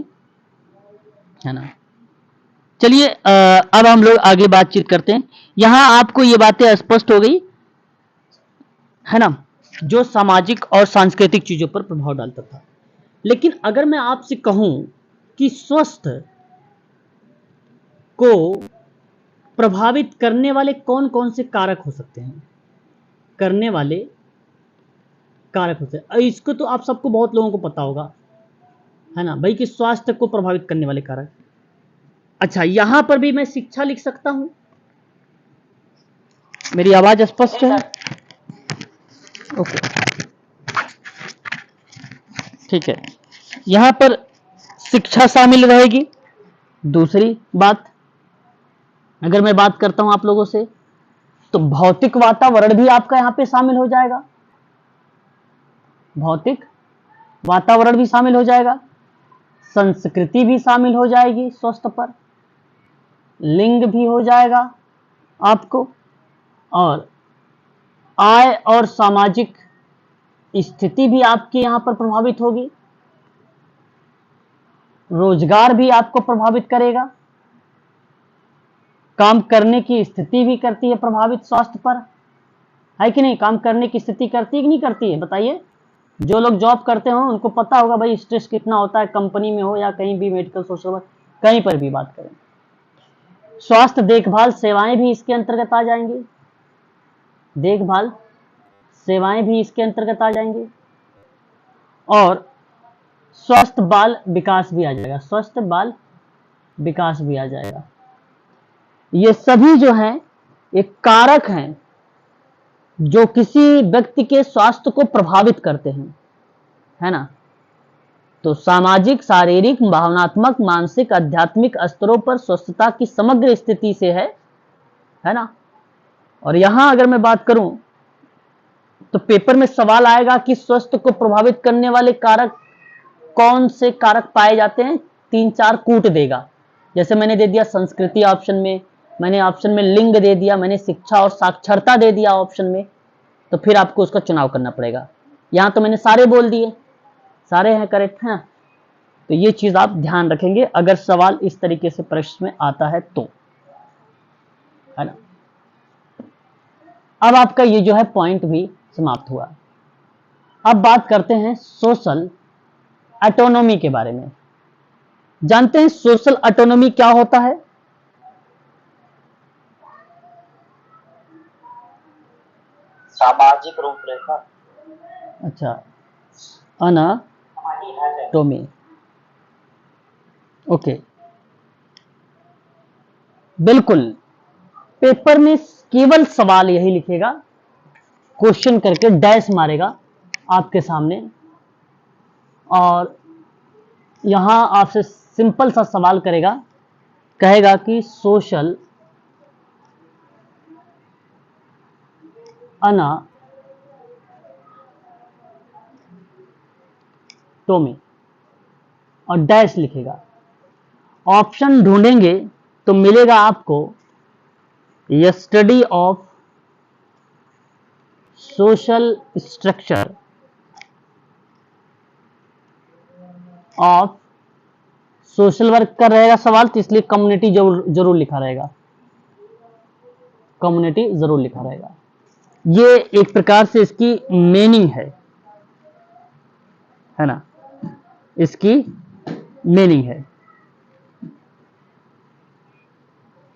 है ना। चलिए अब हम लोग आगे बातचीत करते हैं। यहां आपको ये बातें स्पष्ट हो गई, है ना, जो सामाजिक और सांस्कृतिक चीजों पर प्रभाव डालता था। लेकिन अगर मैं आपसे कहूं कि स्वास्थ्य को प्रभावित करने वाले कौन कौन से कारक हो सकते हैं, करने वाले कारक होते हैं, इसको तो आप सबको, बहुत लोगों को पता होगा, है ना भाई, कि स्वास्थ्य को प्रभावित करने वाले कारक। अच्छा, यहां पर भी मैं शिक्षा लिख सकता हूं, मेरी आवाज स्पष्ट है? ओके, ठीक है, यहां पर शिक्षा शामिल रहेगी। दूसरी बात, अगर मैं बात करता हूं आप लोगों से, तो भौतिक वातावरण भी आपका यहां पे शामिल हो जाएगा, भौतिक वातावरण भी शामिल हो जाएगा, संस्कृति भी शामिल हो जाएगी स्वास्थ्य पर, लिंग भी हो जाएगा आपको, और आय और सामाजिक स्थिति भी आपकी यहां पर प्रभावित होगी, रोजगार भी आपको प्रभावित करेगा, काम करने की स्थिति भी करती है प्रभावित स्वास्थ्य पर, है कि नहीं? काम करने की स्थिति करती है कि नहीं करती है बताइए। जो लोग जॉब करते हो उनको पता होगा भाई स्ट्रेस कितना होता है, कंपनी में हो या कहीं भी, मेडिकल सोशल वर्क कहीं पर भी बात करें। स्वास्थ्य देखभाल सेवाएं भी इसके अंतर्गत आ जाएंगी, देखभाल सेवाएं भी इसके अंतर्गत आ जाएंगी, और स्वस्थ बाल विकास भी आ जाएगा, स्वस्थ बाल विकास भी आ जाएगा। ये सभी जो हैं ये कारक हैं जो किसी व्यक्ति के स्वास्थ्य को प्रभावित करते हैं, है ना। तो सामाजिक, शारीरिक, भावनात्मक, मानसिक, आध्यात्मिक स्तरों पर स्वस्थता की समग्र स्थिति से है ना। और यहां अगर मैं बात करूं तो पेपर में सवाल आएगा कि स्वास्थ्य को प्रभावित करने वाले कारक कौन से कारक पाए जाते हैं, 3-4 कूट देगा। जैसे मैंने दे दिया संस्कृति ऑप्शन में, मैंने ऑप्शन में लिंग दे दिया, मैंने शिक्षा और साक्षरता दे दिया ऑप्शन में, तो फिर आपको उसका चुनाव करना पड़ेगा। यहां तो मैंने सारे बोल दिए, सारे हैं करेक्ट हैं। तो ये चीज आप ध्यान रखेंगे अगर सवाल इस तरीके से प्रश्न में आता है तो, है ना। अब आपका ये जो है पॉइंट भी समाप्त हुआ। अब बात करते हैं सोशल ऑटोनॉमी के बारे में। जानते हैं सोशल ऑटोनॉमी क्या होता है? सामाजिक रूपरेखा। अच्छा, अनाटोमी, ओके, बिल्कुल। पेपर में केवल सवाल यही लिखेगा, क्वेश्चन करके डैश मारेगा आपके सामने, और यहां आपसे सिंपल सा सवाल करेगा, कहेगा कि सोशल अनाटोमी और डैश लिखेगा। ऑप्शन ढूंढेंगे तो मिलेगा आपको य study of social structure of social work का रहेगा सवाल, तो इसलिए कम्युनिटी जरूर लिखा रहेगा, कम्युनिटी जरूर लिखा रहेगा। ये एक प्रकार से इसकी मीनिंग है ना, इसकी मीनिंग है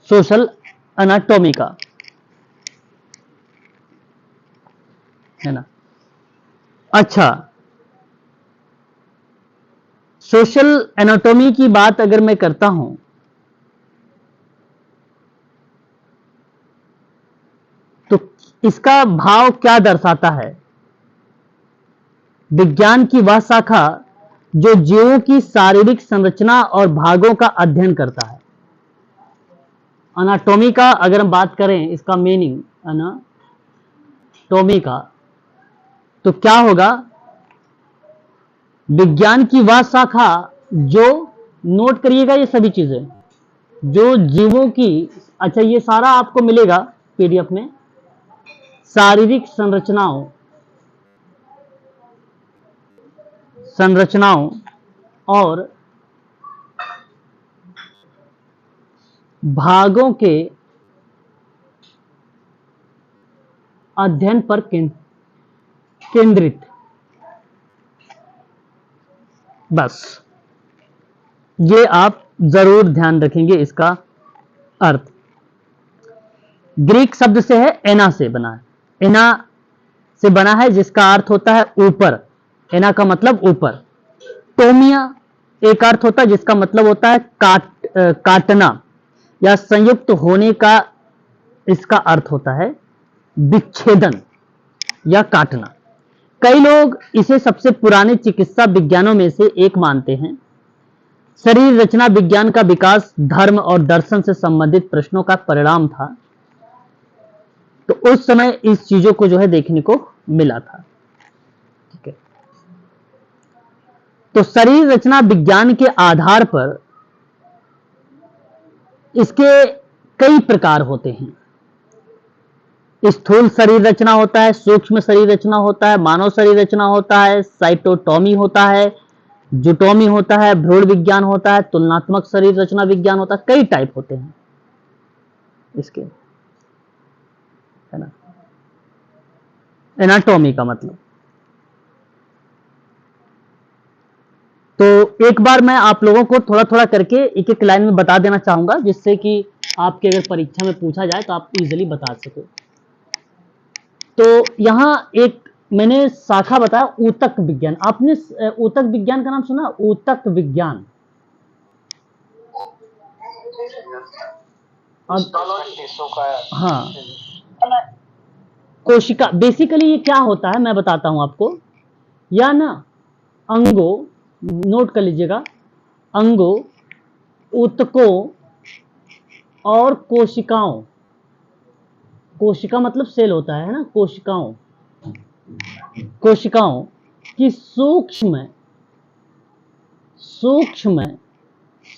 सोशल एनाटॉमी का, है ना। अच्छा, सोशल एनाटॉमी की बात अगर मैं करता हूं तो इसका भाव क्या दर्शाता है? विज्ञान की वह शाखा जो जीवों की शारीरिक संरचना और भागों का अध्ययन करता है। एनाटॉमी का अगर हम बात करें, इसका मीनिंग एनाटॉमी का, तो क्या होगा? विज्ञान की वह शाखा जो, नोट करिएगा ये सभी चीजें, जो जीवों की, अच्छा ये सारा आपको मिलेगा पीडीएफ में, शारीरिक संरचनाओं और भागों के अध्ययन पर केंद्रित, बस ये आप जरूर ध्यान रखेंगे इसका अर्थ। ग्रीक शब्द से है, एना से बना है, एना से बना है जिसका अर्थ होता है ऊपर, एना का मतलब ऊपर। टोमिया एक अर्थ होता है जिसका मतलब होता है काटना या संयुक्त होने का, इसका अर्थ होता है विच्छेदन या काटना। कई लोग इसे सबसे पुराने चिकित्सा विज्ञानों में से एक मानते हैं। शरीर रचना विज्ञान का विकास धर्म और दर्शन से संबंधित प्रश्नों का परिणाम था, तो उस समय इस चीजों को जो है देखने को मिला था। ठीक है, तो शरीर रचना विज्ञान के आधार पर इसके कई प्रकार होते हैं। स्थूल शरीर रचना होता है, सूक्ष्म शरीर रचना होता है, मानव शरीर रचना होता है, साइटोटॉमी होता है, जूटोमी होता है, भ्रूण विज्ञान होता है, तुलनात्मक शरीर रचना विज्ञान होता है, कई टाइप होते हैं इसके, है ना। एनाटॉमी का मतलब, तो एक बार मैं आप लोगों को थोड़ा थोड़ा करके एक एक लाइन में बता देना चाहूंगा, जिससे कि आपके अगर परीक्षा में पूछा जाए तो आप इजीली बता सको। तो यहां एक मैंने शाखा बताया ऊतक विज्ञान। आपने ऊतक विज्ञान का नाम सुना? ऊतक विज्ञान। हाँ, कोशिका बेसिकली ये क्या होता है मैं बताता हूं आपको। या ना अंगों, नोट कर लीजिएगा, अंगों, ऊतकों और कोशिकाओं, कोशिका मतलब सेल होता है ना, कोशिकाओं, कोशिकाओं की सूक्ष्म सूक्ष्म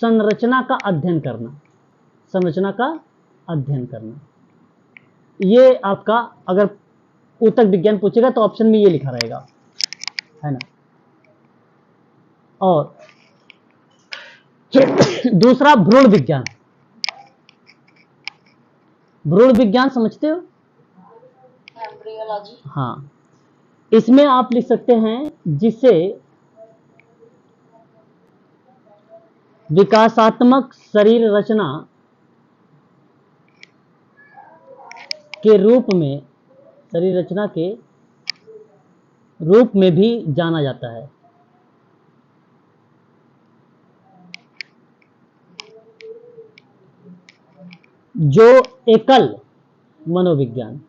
संरचना का अध्ययन करना, संरचना का अध्ययन करना। ये आपका अगर ऊतक विज्ञान पूछेगा तो ऑप्शन में ये लिखा रहेगा, है ना। और दूसरा भ्रूण विज्ञान। भ्रूण विज्ञान समझते हो? एम्ब्रियोलॉजी। हाँ, इसमें आप लिख सकते हैं जिसे विकासात्मक शरीर रचना के रूप में, शरीर रचना के रूप में भी जाना जाता है। जो एकल मनोविज्ञान,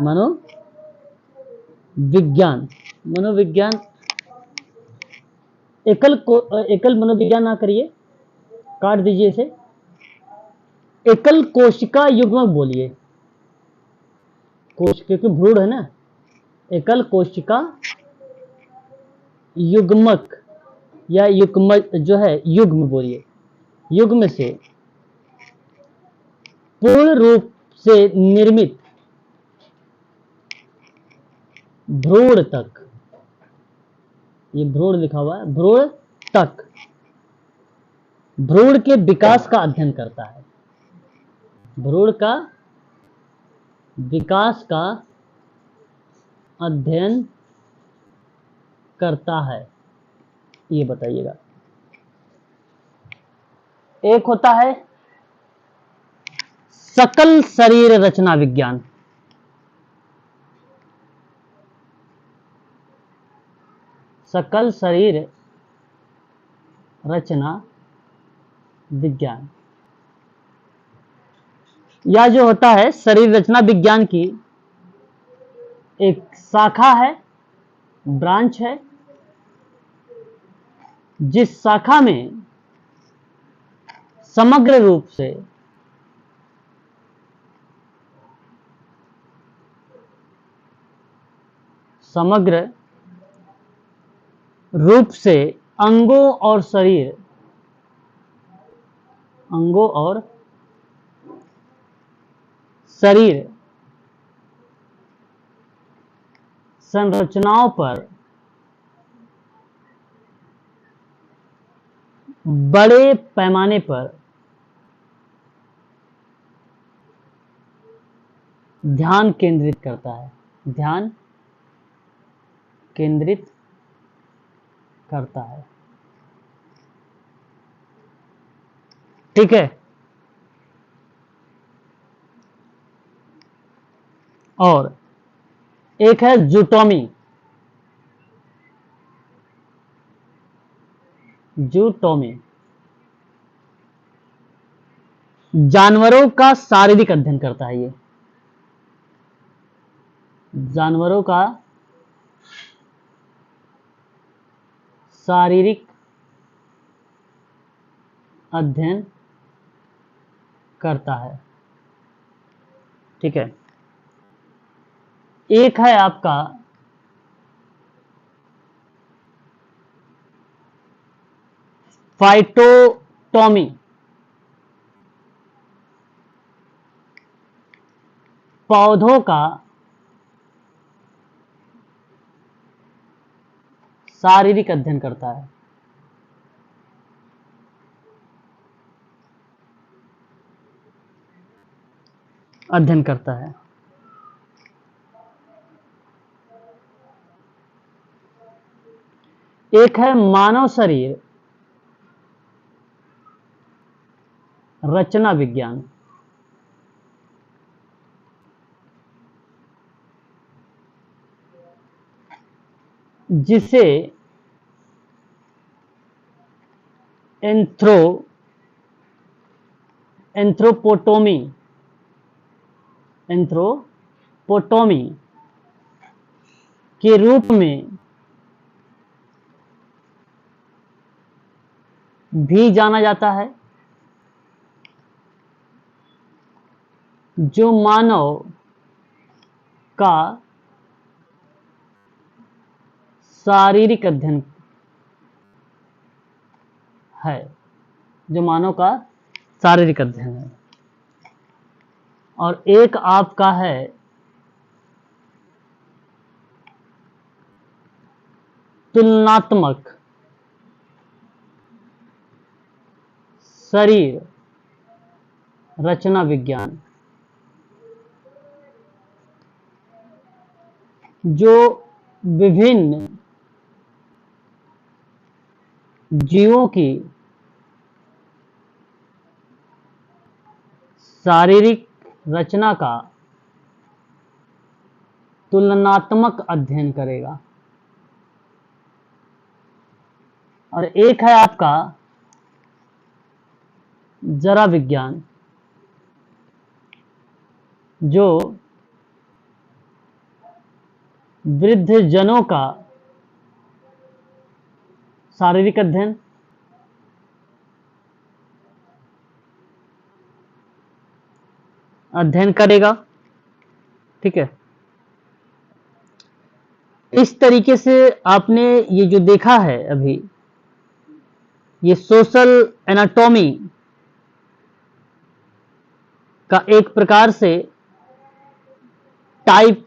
मनोविज्ञान एकल मनोविज्ञान ना करिए, काट दीजिए इसे। एकल कोशिका युग्मक बोलिए, क्योंकि भ्रूण है ना। एकल कोशिका युग्मक या युग्म जो है, युग्म बोलिए, युग्म से पूर्ण रूप से निर्मित भ्रूण तक, ये भ्रूण लिखा हुआ है, भ्रूण तक भ्रूण के विकास का अध्ययन करता है। भ्रूण का विकास का अध्ययन करता है, ये बताइएगा। एक होता है सकल शरीर रचना विज्ञान। सकल शरीर रचना विज्ञान, या जो होता है शरीर रचना विज्ञान की एक शाखा है, ब्रांच है, जिस शाखा में समग्र रूप से अंगों और शरीर संरचनाओं पर बड़े पैमाने पर ध्यान केंद्रित करता है, ध्यान केंद्रित करता है। ठीक है। और एक है जूटोमी, जानवरों का शारीरिक अध्ययन करता है। ये जानवरों का शारीरिक अध्ययन करता है। ठीक है। एक है आपका फाइटोटॉमी, पौधों का शारीरिक अध्ययन करता है। अध्ययन करता है। एक है मानव शरीर रचना विज्ञान। जिसे एंथ्रोपोटोमी के रूप में भी जाना जाता है, जो मानव का शारीरिक अध्ययन है, और एक आपका है तुलनात्मक शरीर रचना विज्ञान, जो विभिन्न जीवों की शारीरिक रचना का तुलनात्मक अध्ययन करेगा। और एक है आपका जरा विज्ञान, जो वृद्ध जनों का शारीरिक अध्ययन करेगा। ठीक है, इस तरीके से आपने ये जो देखा है अभी, ये सोशल एनाटॉमी का एक प्रकार से टाइप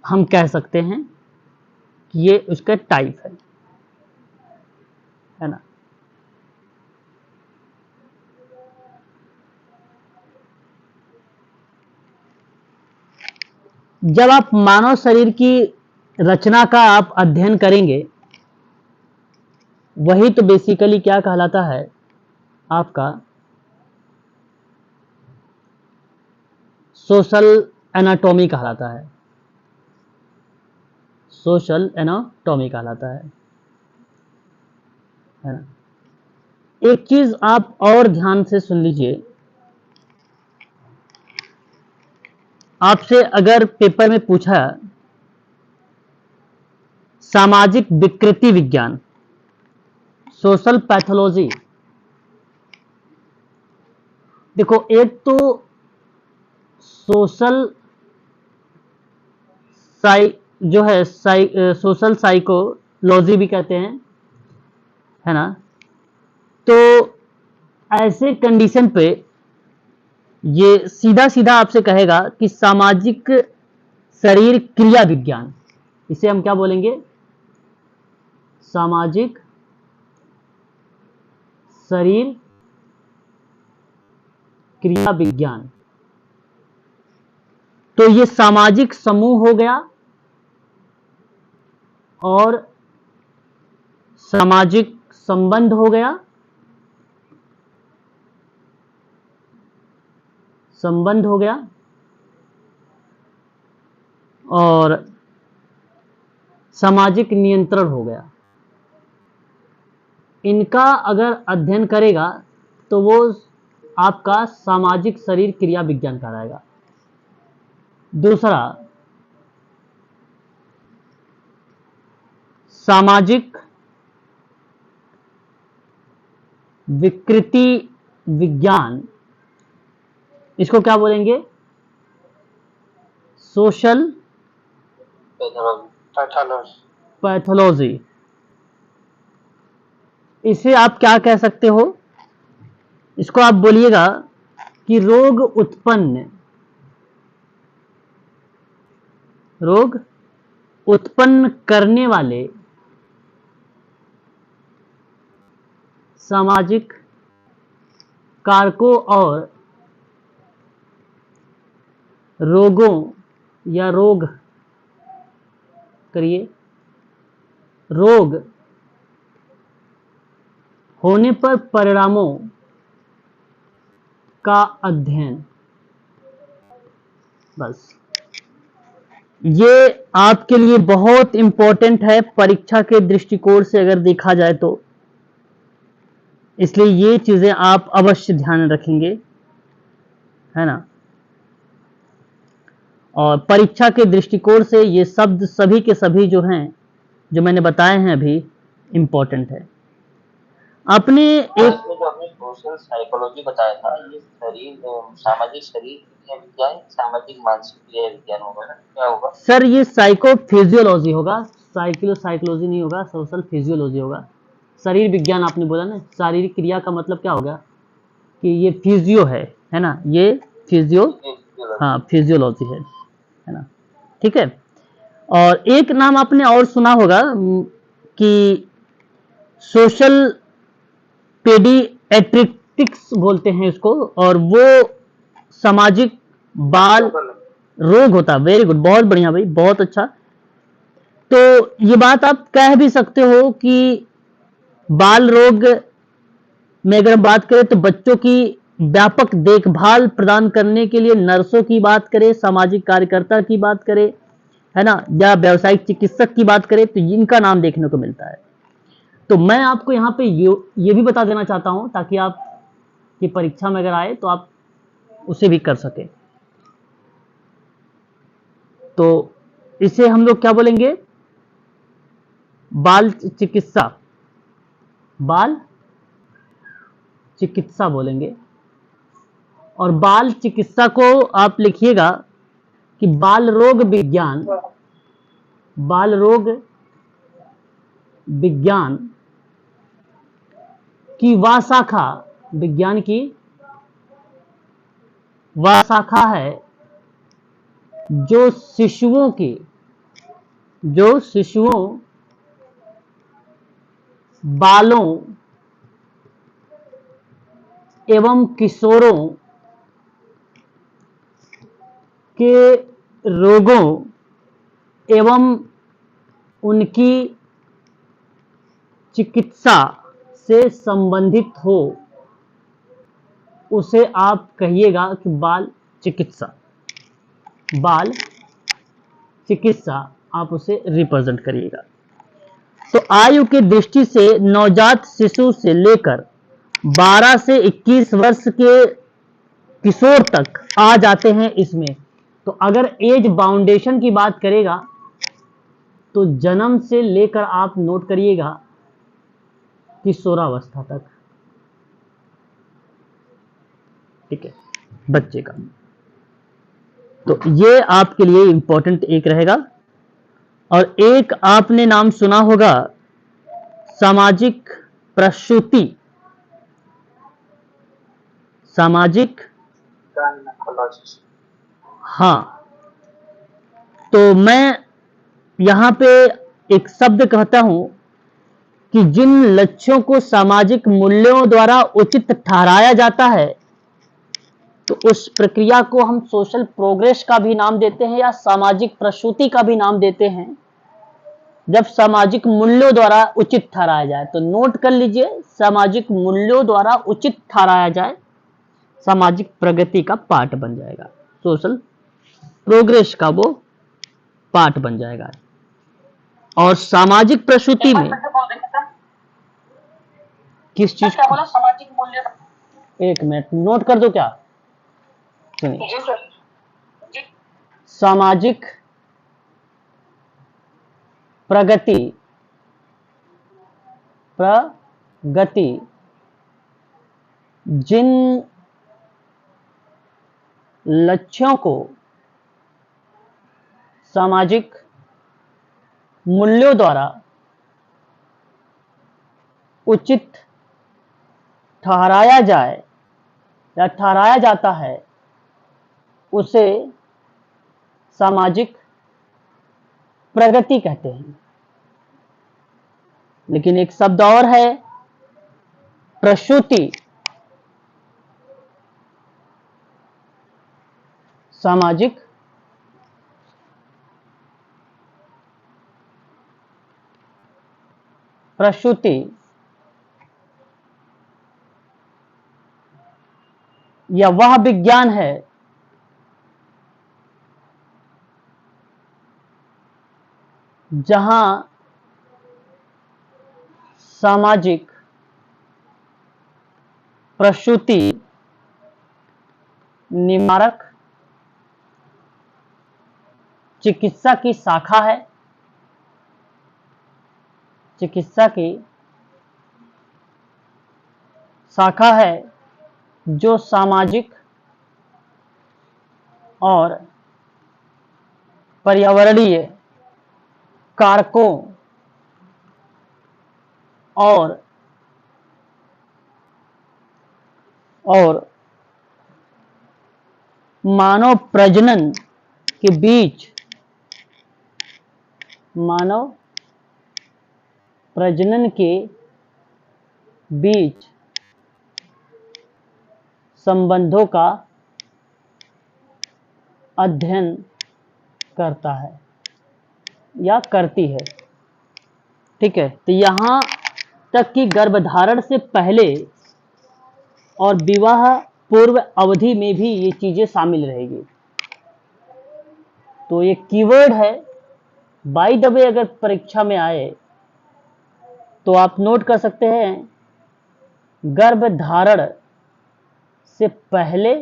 हम कह सकते हैं कि ये उसका टाइप है ना। जब आप मानव शरीर की रचना का आप अध्ययन करेंगे, वही तो बेसिकली क्या कहलाता है, आपका सोशल एनाटॉमी कहलाता है। सोशल एनाटॉमी कहलाता है ना। एक चीज आप और ध्यान से सुन लीजिए, आपसे अगर पेपर में पूछा सामाजिक विकृति विज्ञान, सोशल पैथोलॉजी, देखो एक तो सोशल सोशल साइकोलॉजी भी कहते हैं, है ना। तो ऐसे कंडीशन पे ये सीधा सीधा आपसे कहेगा कि सामाजिक शरीर क्रिया विज्ञान, इसे हम क्या बोलेंगे, सामाजिक शरीर क्रिया विज्ञान। तो ये सामाजिक समूह हो गया और सामाजिक संबंध हो गया, और सामाजिक नियंत्रण हो गया। इनका अगर अध्ययन करेगा तो वो आपका सामाजिक शरीर क्रिया विज्ञान कहलाएगा। दूसरा, सामाजिक विकृति विज्ञान, इसको क्या बोलेंगे, सोशल पैथोलॉजी। इसे आप क्या कह सकते हो, इसको आप बोलिएगा कि रोग उत्पन्न करने वाले सामाजिक कारकों और रोगों या रोग होने पर परिणामों का अध्ययन। बस ये आपके लिए बहुत इंपॉर्टेंट है परीक्षा के दृष्टिकोण से अगर देखा जाए तो, इसलिए ये चीजें आप अवश्य ध्यान रखेंगे, है ना। और परीक्षा के दृष्टिकोण से ये शब्द सभी के सभी जो हैं, जो मैंने बताए हैं अभी, इंपॉर्टेंट है। आपने और एक इसमें जो आपने सोशल साइकोलॉजी बताया था, ये सामाजिक शरीर क्रिया विज्ञान, सामाजिक मानसिक क्रिया विज्ञान होगा ना, क्या होगा? सर ये साइकोफिजियोलॉजी होगा, साइकोलॉजी नहीं होगा, सोशल फिजियोलॉजी होगा। शरीर विज्ञान आपने बोला ना, शारीरिक क्रिया का मतलब क्या होगा कि ये फिजियो है ना, ये फिजियो, हाँ फिजियोलॉजी है ना, ठीक है। और एक नाम आपने और सुना होगा कि सोशल पेडिएट्रिक्स बोलते हैं इसको, और वो सामाजिक बाल रोग होता है। वेरी गुड, बहुत बढ़िया भाई, बहुत अच्छा। तो ये बात आप कह भी सकते हो कि बाल रोग में अगर हम बात करें तो बच्चों की व्यापक देखभाल प्रदान करने के लिए नर्सों की बात करें, सामाजिक कार्यकर्ता की बात करें, है ना, या व्यावसायिक चिकित्सक की बात करें, तो इनका नाम देखने को मिलता है। तो मैं आपको यहाँ पे ये भी बता देना चाहता हूं ताकि आप की परीक्षा में अगर आए तो आप उसे भी कर सके। तो इसे हम लोग क्या बोलेंगे, बाल चिकित्सा, बाल चिकित्सा बोलेंगे। और बाल चिकित्सा को आप लिखिएगा कि बाल रोग विज्ञान, बाल रोग विज्ञान की वह शाखा, विज्ञान की वह शाखा है जो शिशुओं बालों एवं किशोरों के रोगों एवं उनकी चिकित्सा से संबंधित हो, उसे आप कहिएगा कि बाल चिकित्सा, बाल चिकित्सा आप उसे रिप्रेजेंट करिएगा। तो आयु की दृष्टि से नवजात शिशु से लेकर 12 से 21 वर्ष के किशोर तक आ जाते हैं इसमें। तो अगर एज बाउंडेशन की बात करेगा तो जन्म से लेकर आप नोट करिएगा किशोरावस्था तक, ठीक है, बच्चे का। तो ये आपके लिए इंपॉर्टेंट एक रहेगा। और एक आपने नाम सुना होगा सामाजिक प्रसूति, सामाजिक, हाँ। तो मैं यहां पे एक शब्द कहता हूं कि जिन लक्ष्यों को सामाजिक मूल्यों द्वारा उचित ठहराया जाता है, तो उस प्रक्रिया को हम सोशल प्रोग्रेस का भी नाम देते हैं या सामाजिक प्रसूति का भी नाम देते हैं, जब सामाजिक मूल्यों द्वारा उचित ठहराया जाए। तो नोट कर लीजिए, सामाजिक मूल्यों द्वारा उचित ठहराया जाए, सामाजिक प्रगति का पार्ट बन जाएगा, सोशल प्रोग्रेस का वो पार्ट बन जाएगा। और सामाजिक प्रसूति में किस चीज, क्या बोला, सामाजिक मूल्य? एक मिनट नोट कर दो क्या, सुनिए। जी सर। जी। सामाजिक प्रगति, प्रगति जिन लक्ष्यों को सामाजिक मूल्यों द्वारा उचित ठहराया जाए या ठहराया जाता है, उसे सामाजिक प्रगति कहते हैं। लेकिन एक शब्द और है, प्रसूति, सामाजिक प्रसूति या वह विज्ञान है जहां सामाजिक प्रसूति निवारक चिकित्सा की शाखा है, चिकित्सा की शाखा है जो सामाजिक और पर्यावरणीय कारकों और मानव प्रजनन के बीच मानव प्रजनन के बीच संबंधों का अध्ययन करता है या करती है। ठीक है, तो यहाँ तक कि गर्भधारण से पहले और विवाह पूर्व अवधि में भी ये चीजें शामिल रहेगी। तो ये कीवर्ड है, बाय द वे अगर परीक्षा में आए तो आप नोट कर सकते हैं, गर्भधारण से पहले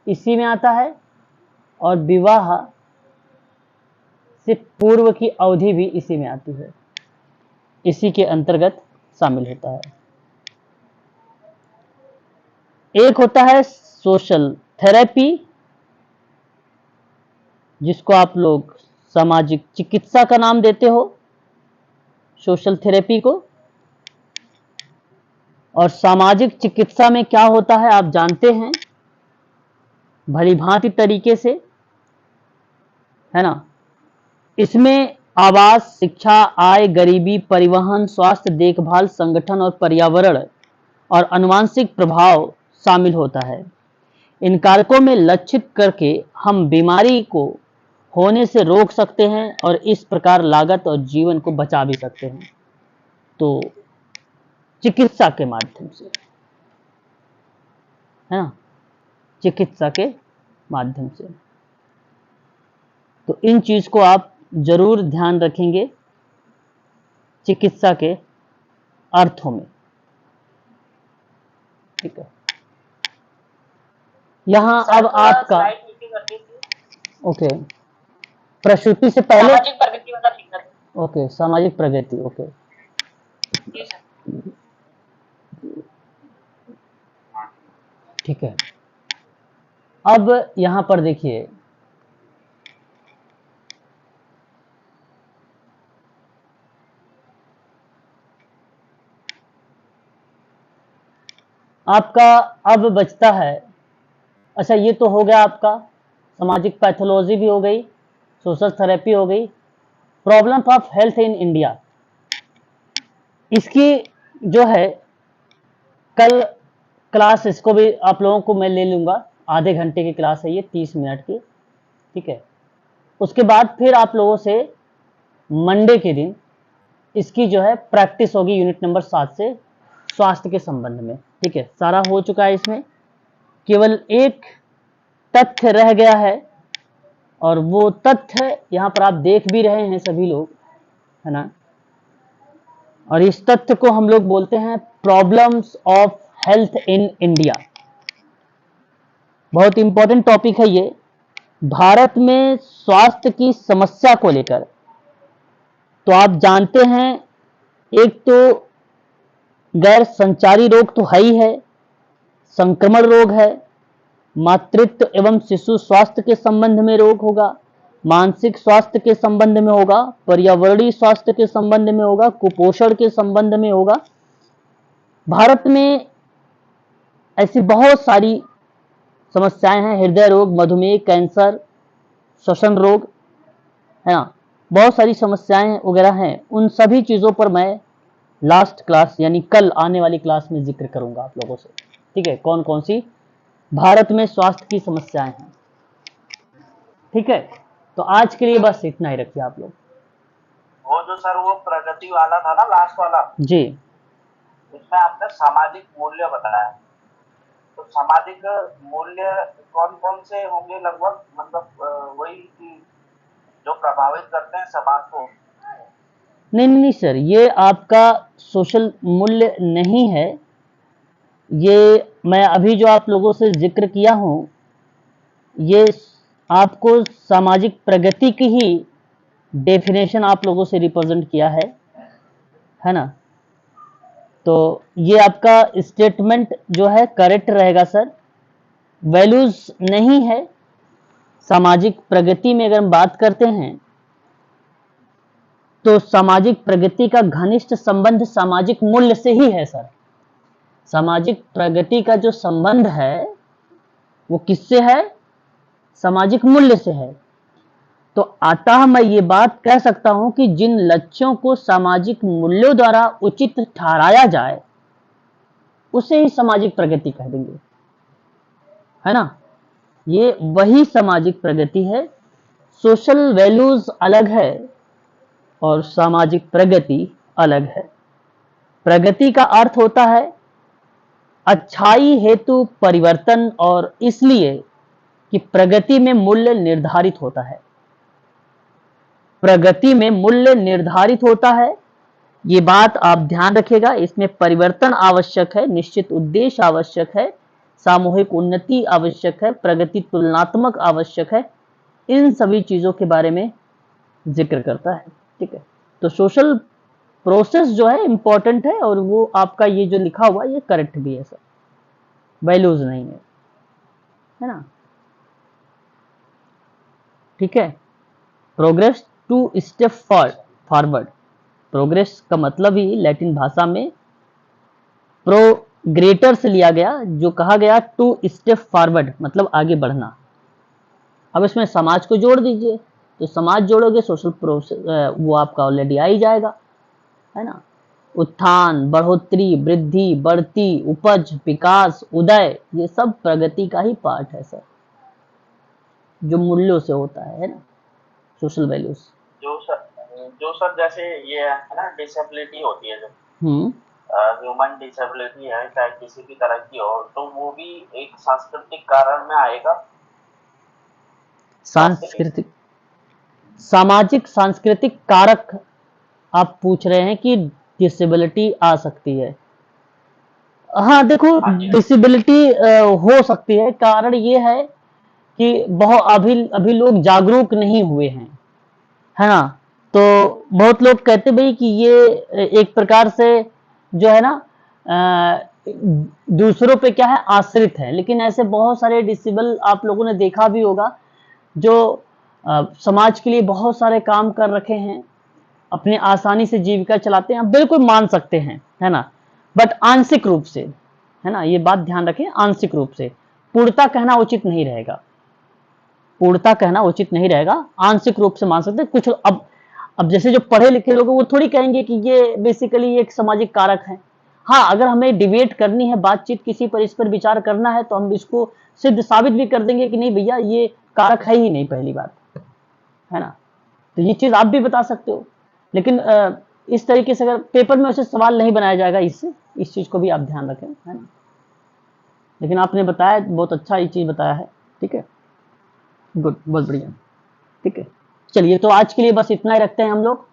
इसी में आता है और विवाह से पूर्व की अवधि भी इसी में आती है, इसी के अंतर्गत शामिल होता है। एक होता है सोशल थेरेपी, जिसको आप लोग सामाजिक चिकित्सा का नाम देते हो, सोशल थेरेपी को। और सामाजिक चिकित्सा में क्या होता है आप जानते हैं भली भांति तरीके से, है ना। इसमें आवास, शिक्षा, आय, गरीबी, परिवहन, स्वास्थ्य देखभाल, संगठन और पर्यावरण और आनुवंशिक प्रभाव शामिल होता है। इन कारकों में लक्षित करके हम बीमारी को होने से रोक सकते हैं और इस प्रकार लागत और जीवन को बचा भी सकते हैं। तो चिकित्सा के माध्यम से, है ना, चिकित्सा के माध्यम से। तो इन चीज को आप जरूर ध्यान रखेंगे चिकित्सा के अर्थों में। ठीक है, यहां अब आपका ओके, प्रसूति से पहले सामाजिक प्रगति वाला लिखा। ओके, सामाजिक प्रगति, ओके। ठीक है, अब यहां पर देखिए, आपका अब बचता है, अच्छा ये तो हो गया आपका सामाजिक पैथोलॉजी भी हो गई, सोशल थेरेपी हो गई, problem of health in India. इसकी जो है कल क्लास, इसको भी आप लोगों को मैं ले लूंगा, आधे घंटे की क्लास है ये, 30 मिनट की। ठीक है, उसके बाद फिर आप लोगों से मंडे के दिन इसकी जो है प्रैक्टिस होगी, यूनिट नंबर 7 से स्वास्थ्य के संबंध में। ठीक है, सारा हो चुका है, इसमें केवल एक तथ्य रह गया है, और वो तथ्य यहां पर आप देख भी रहे हैं सभी लोग, है ना। और इस तथ्य को हम लोग बोलते हैं problems of health in India. बहुत इंपॉर्टेंट टॉपिक है ये, भारत में स्वास्थ्य की समस्या को लेकर। तो आप जानते हैं, एक तो गैर संचारी रोग तो है ही है, संक्रमण रोग है, मातृत्व एवं शिशु स्वास्थ्य के संबंध में रोग होगा, मानसिक स्वास्थ्य के संबंध में होगा, पर्यावरणीय स्वास्थ्य के संबंध में होगा, कुपोषण के संबंध में होगा। भारत में ऐसी बहुत सारी समस्याएं हैं, हृदय रोग, मधुमेह, कैंसर, श्वसन रोग, है ना, बहुत सारी समस्याएं वगैरह हैं। उन सभी चीजों पर मैं लास्ट क्लास यानी कल आने वाली क्लास में जिक्र करूंगा आप लोगों से। ठीक है, कौन कौन सी भारत में स्वास्थ्य की समस्याएं हैं। ठीक है, तो आज के लिए बस इतना ही रखिए आप लोग। वो जो सर वो प्रगति वाला था ना, लास्ट वाला जी, इसमें आपने सामाजिक मूल्य बताया, तो सामाजिक मूल्य कौन कौन से होंगे लगभग, मतलब वही कि जो प्रभावित करते हैं समाज को, नहीं नहीं नहीं सर, ये आपका सोशल मूल्य नहीं है। ये मैं अभी जो आप लोगों से जिक्र किया हूँ, ये आपको सामाजिक प्रगति की ही डेफिनेशन आप लोगों से रिप्रेजेंट किया है ना। तो ये आपका स्टेटमेंट जो है करेक्ट रहेगा सर। वैल्यूज नहीं है। सामाजिक प्रगति में अगर हम बात करते हैं तो सामाजिक प्रगति का घनिष्ठ संबंध सामाजिक मूल्य से ही है सर। सामाजिक प्रगति का जो संबंध है वो किससे है? सामाजिक मूल्य से है। तो अतः मैं ये बात कह सकता हूं कि जिन लक्ष्यों को सामाजिक मूल्यों द्वारा उचित ठहराया जाए उसे ही सामाजिक प्रगति कह देंगे, है ना। ये वही सामाजिक प्रगति है। सोशल वैल्यूज अलग है और सामाजिक प्रगति अलग है। प्रगति का अर्थ होता है अच्छाई हेतु परिवर्तन, और इसलिए कि प्रगति में मूल्य निर्धारित होता है। प्रगति में मूल्य निर्धारित होता है, ये बात आप ध्यान रखिएगा। इसमें परिवर्तन आवश्यक है, निश्चित उद्देश्य आवश्यक है, सामूहिक उन्नति आवश्यक है, प्रगति तुलनात्मक आवश्यक है। इन सभी चीजों के बारे में जिक्र करता है, ठीक है। तो सोशल प्रोसेस जो है इंपॉर्टेंट है, और वो आपका ये जो लिखा हुआ ये करेक्ट भी है सर, वैल्यूज नहीं है ना, ठीक है। Progress two step forward. Progress का मतलब ही लैटिन भाषा में प्रोग्रेटर से लिया गया, जो कहा गया टू स्टेप फॉरवर्ड मतलब आगे बढ़ना। अब इसमें समाज को जोड़ दीजिए, तो समाज जोड़ोगे सोशल प्रोसेस वो आपका ऑलरेडी आ ही जाएगा, है ना। उत्थान, बढ़ोतरी, वृद्धि, बढ़ती, उपज, विकास, उदय, ये सब प्रगति का ही पार्ट है सर, जो मूल्यों से होता है ना, सोशल वैल्यूज। जो सर जैसे ये है ना डिसेबिलिटी होती है, जो ह्यूमन डिसेबिलिटी है, चाहे किसी भी तरह की हो, तो वो भी एक सांस्कृतिक कारण में आएगा। सांस्कृतिक, सामाजिक सांस्कृतिक कारक आप पूछ रहे हैं कि डिसेबिलिटी आ सकती है। हाँ देखो, डिसेबिलिटी हो सकती है। कारण ये है कि बहुत अभी लोग जागरूक नहीं हुए हैं, है ना। तो बहुत लोग कहते भाई कि ये एक प्रकार से जो है ना दूसरों पे क्या है आश्रित है, लेकिन ऐसे बहुत सारे डिसेबल आप लोगों ने देखा भी होगा जो समाज के लिए बहुत सारे काम कर रखे हैं, अपने आसानी से जीविका चलाते हैं, बिल्कुल मान सकते हैं, है ना। बट आंशिक रूप से, है ना, ये बात ध्यान रखें, आंशिक रूप से। पूर्णता कहना उचित नहीं रहेगा, पूर्णता कहना उचित नहीं रहेगा, आंशिक रूप से मान सकते हैं कुछ। अब जैसे जो पढ़े लिखे लोग वो थोड़ी कहेंगे कि ये बेसिकली एक सामाजिक कारक है। हाँ, अगर हमें डिबेट करनी है, बातचीत किसी पर इस पर विचार करना है, तो हम इसको सिद्ध साबित भी कर देंगे कि नहीं भैया ये कारक है ही नहीं, पहली बात, है ना। तो ये चीज आप भी बता सकते हो, लेकिन इस तरीके से अगर पेपर में वैसे सवाल नहीं बनाया जाएगा इससे, इस चीज को भी आप ध्यान रखें, है ना। लेकिन आपने बताया, बहुत अच्छा ये चीज बताया है, ठीक है, गुड, बहुत बढ़िया, ठीक है। चलिए, तो आज के लिए बस इतना ही रखते हैं हम लोग।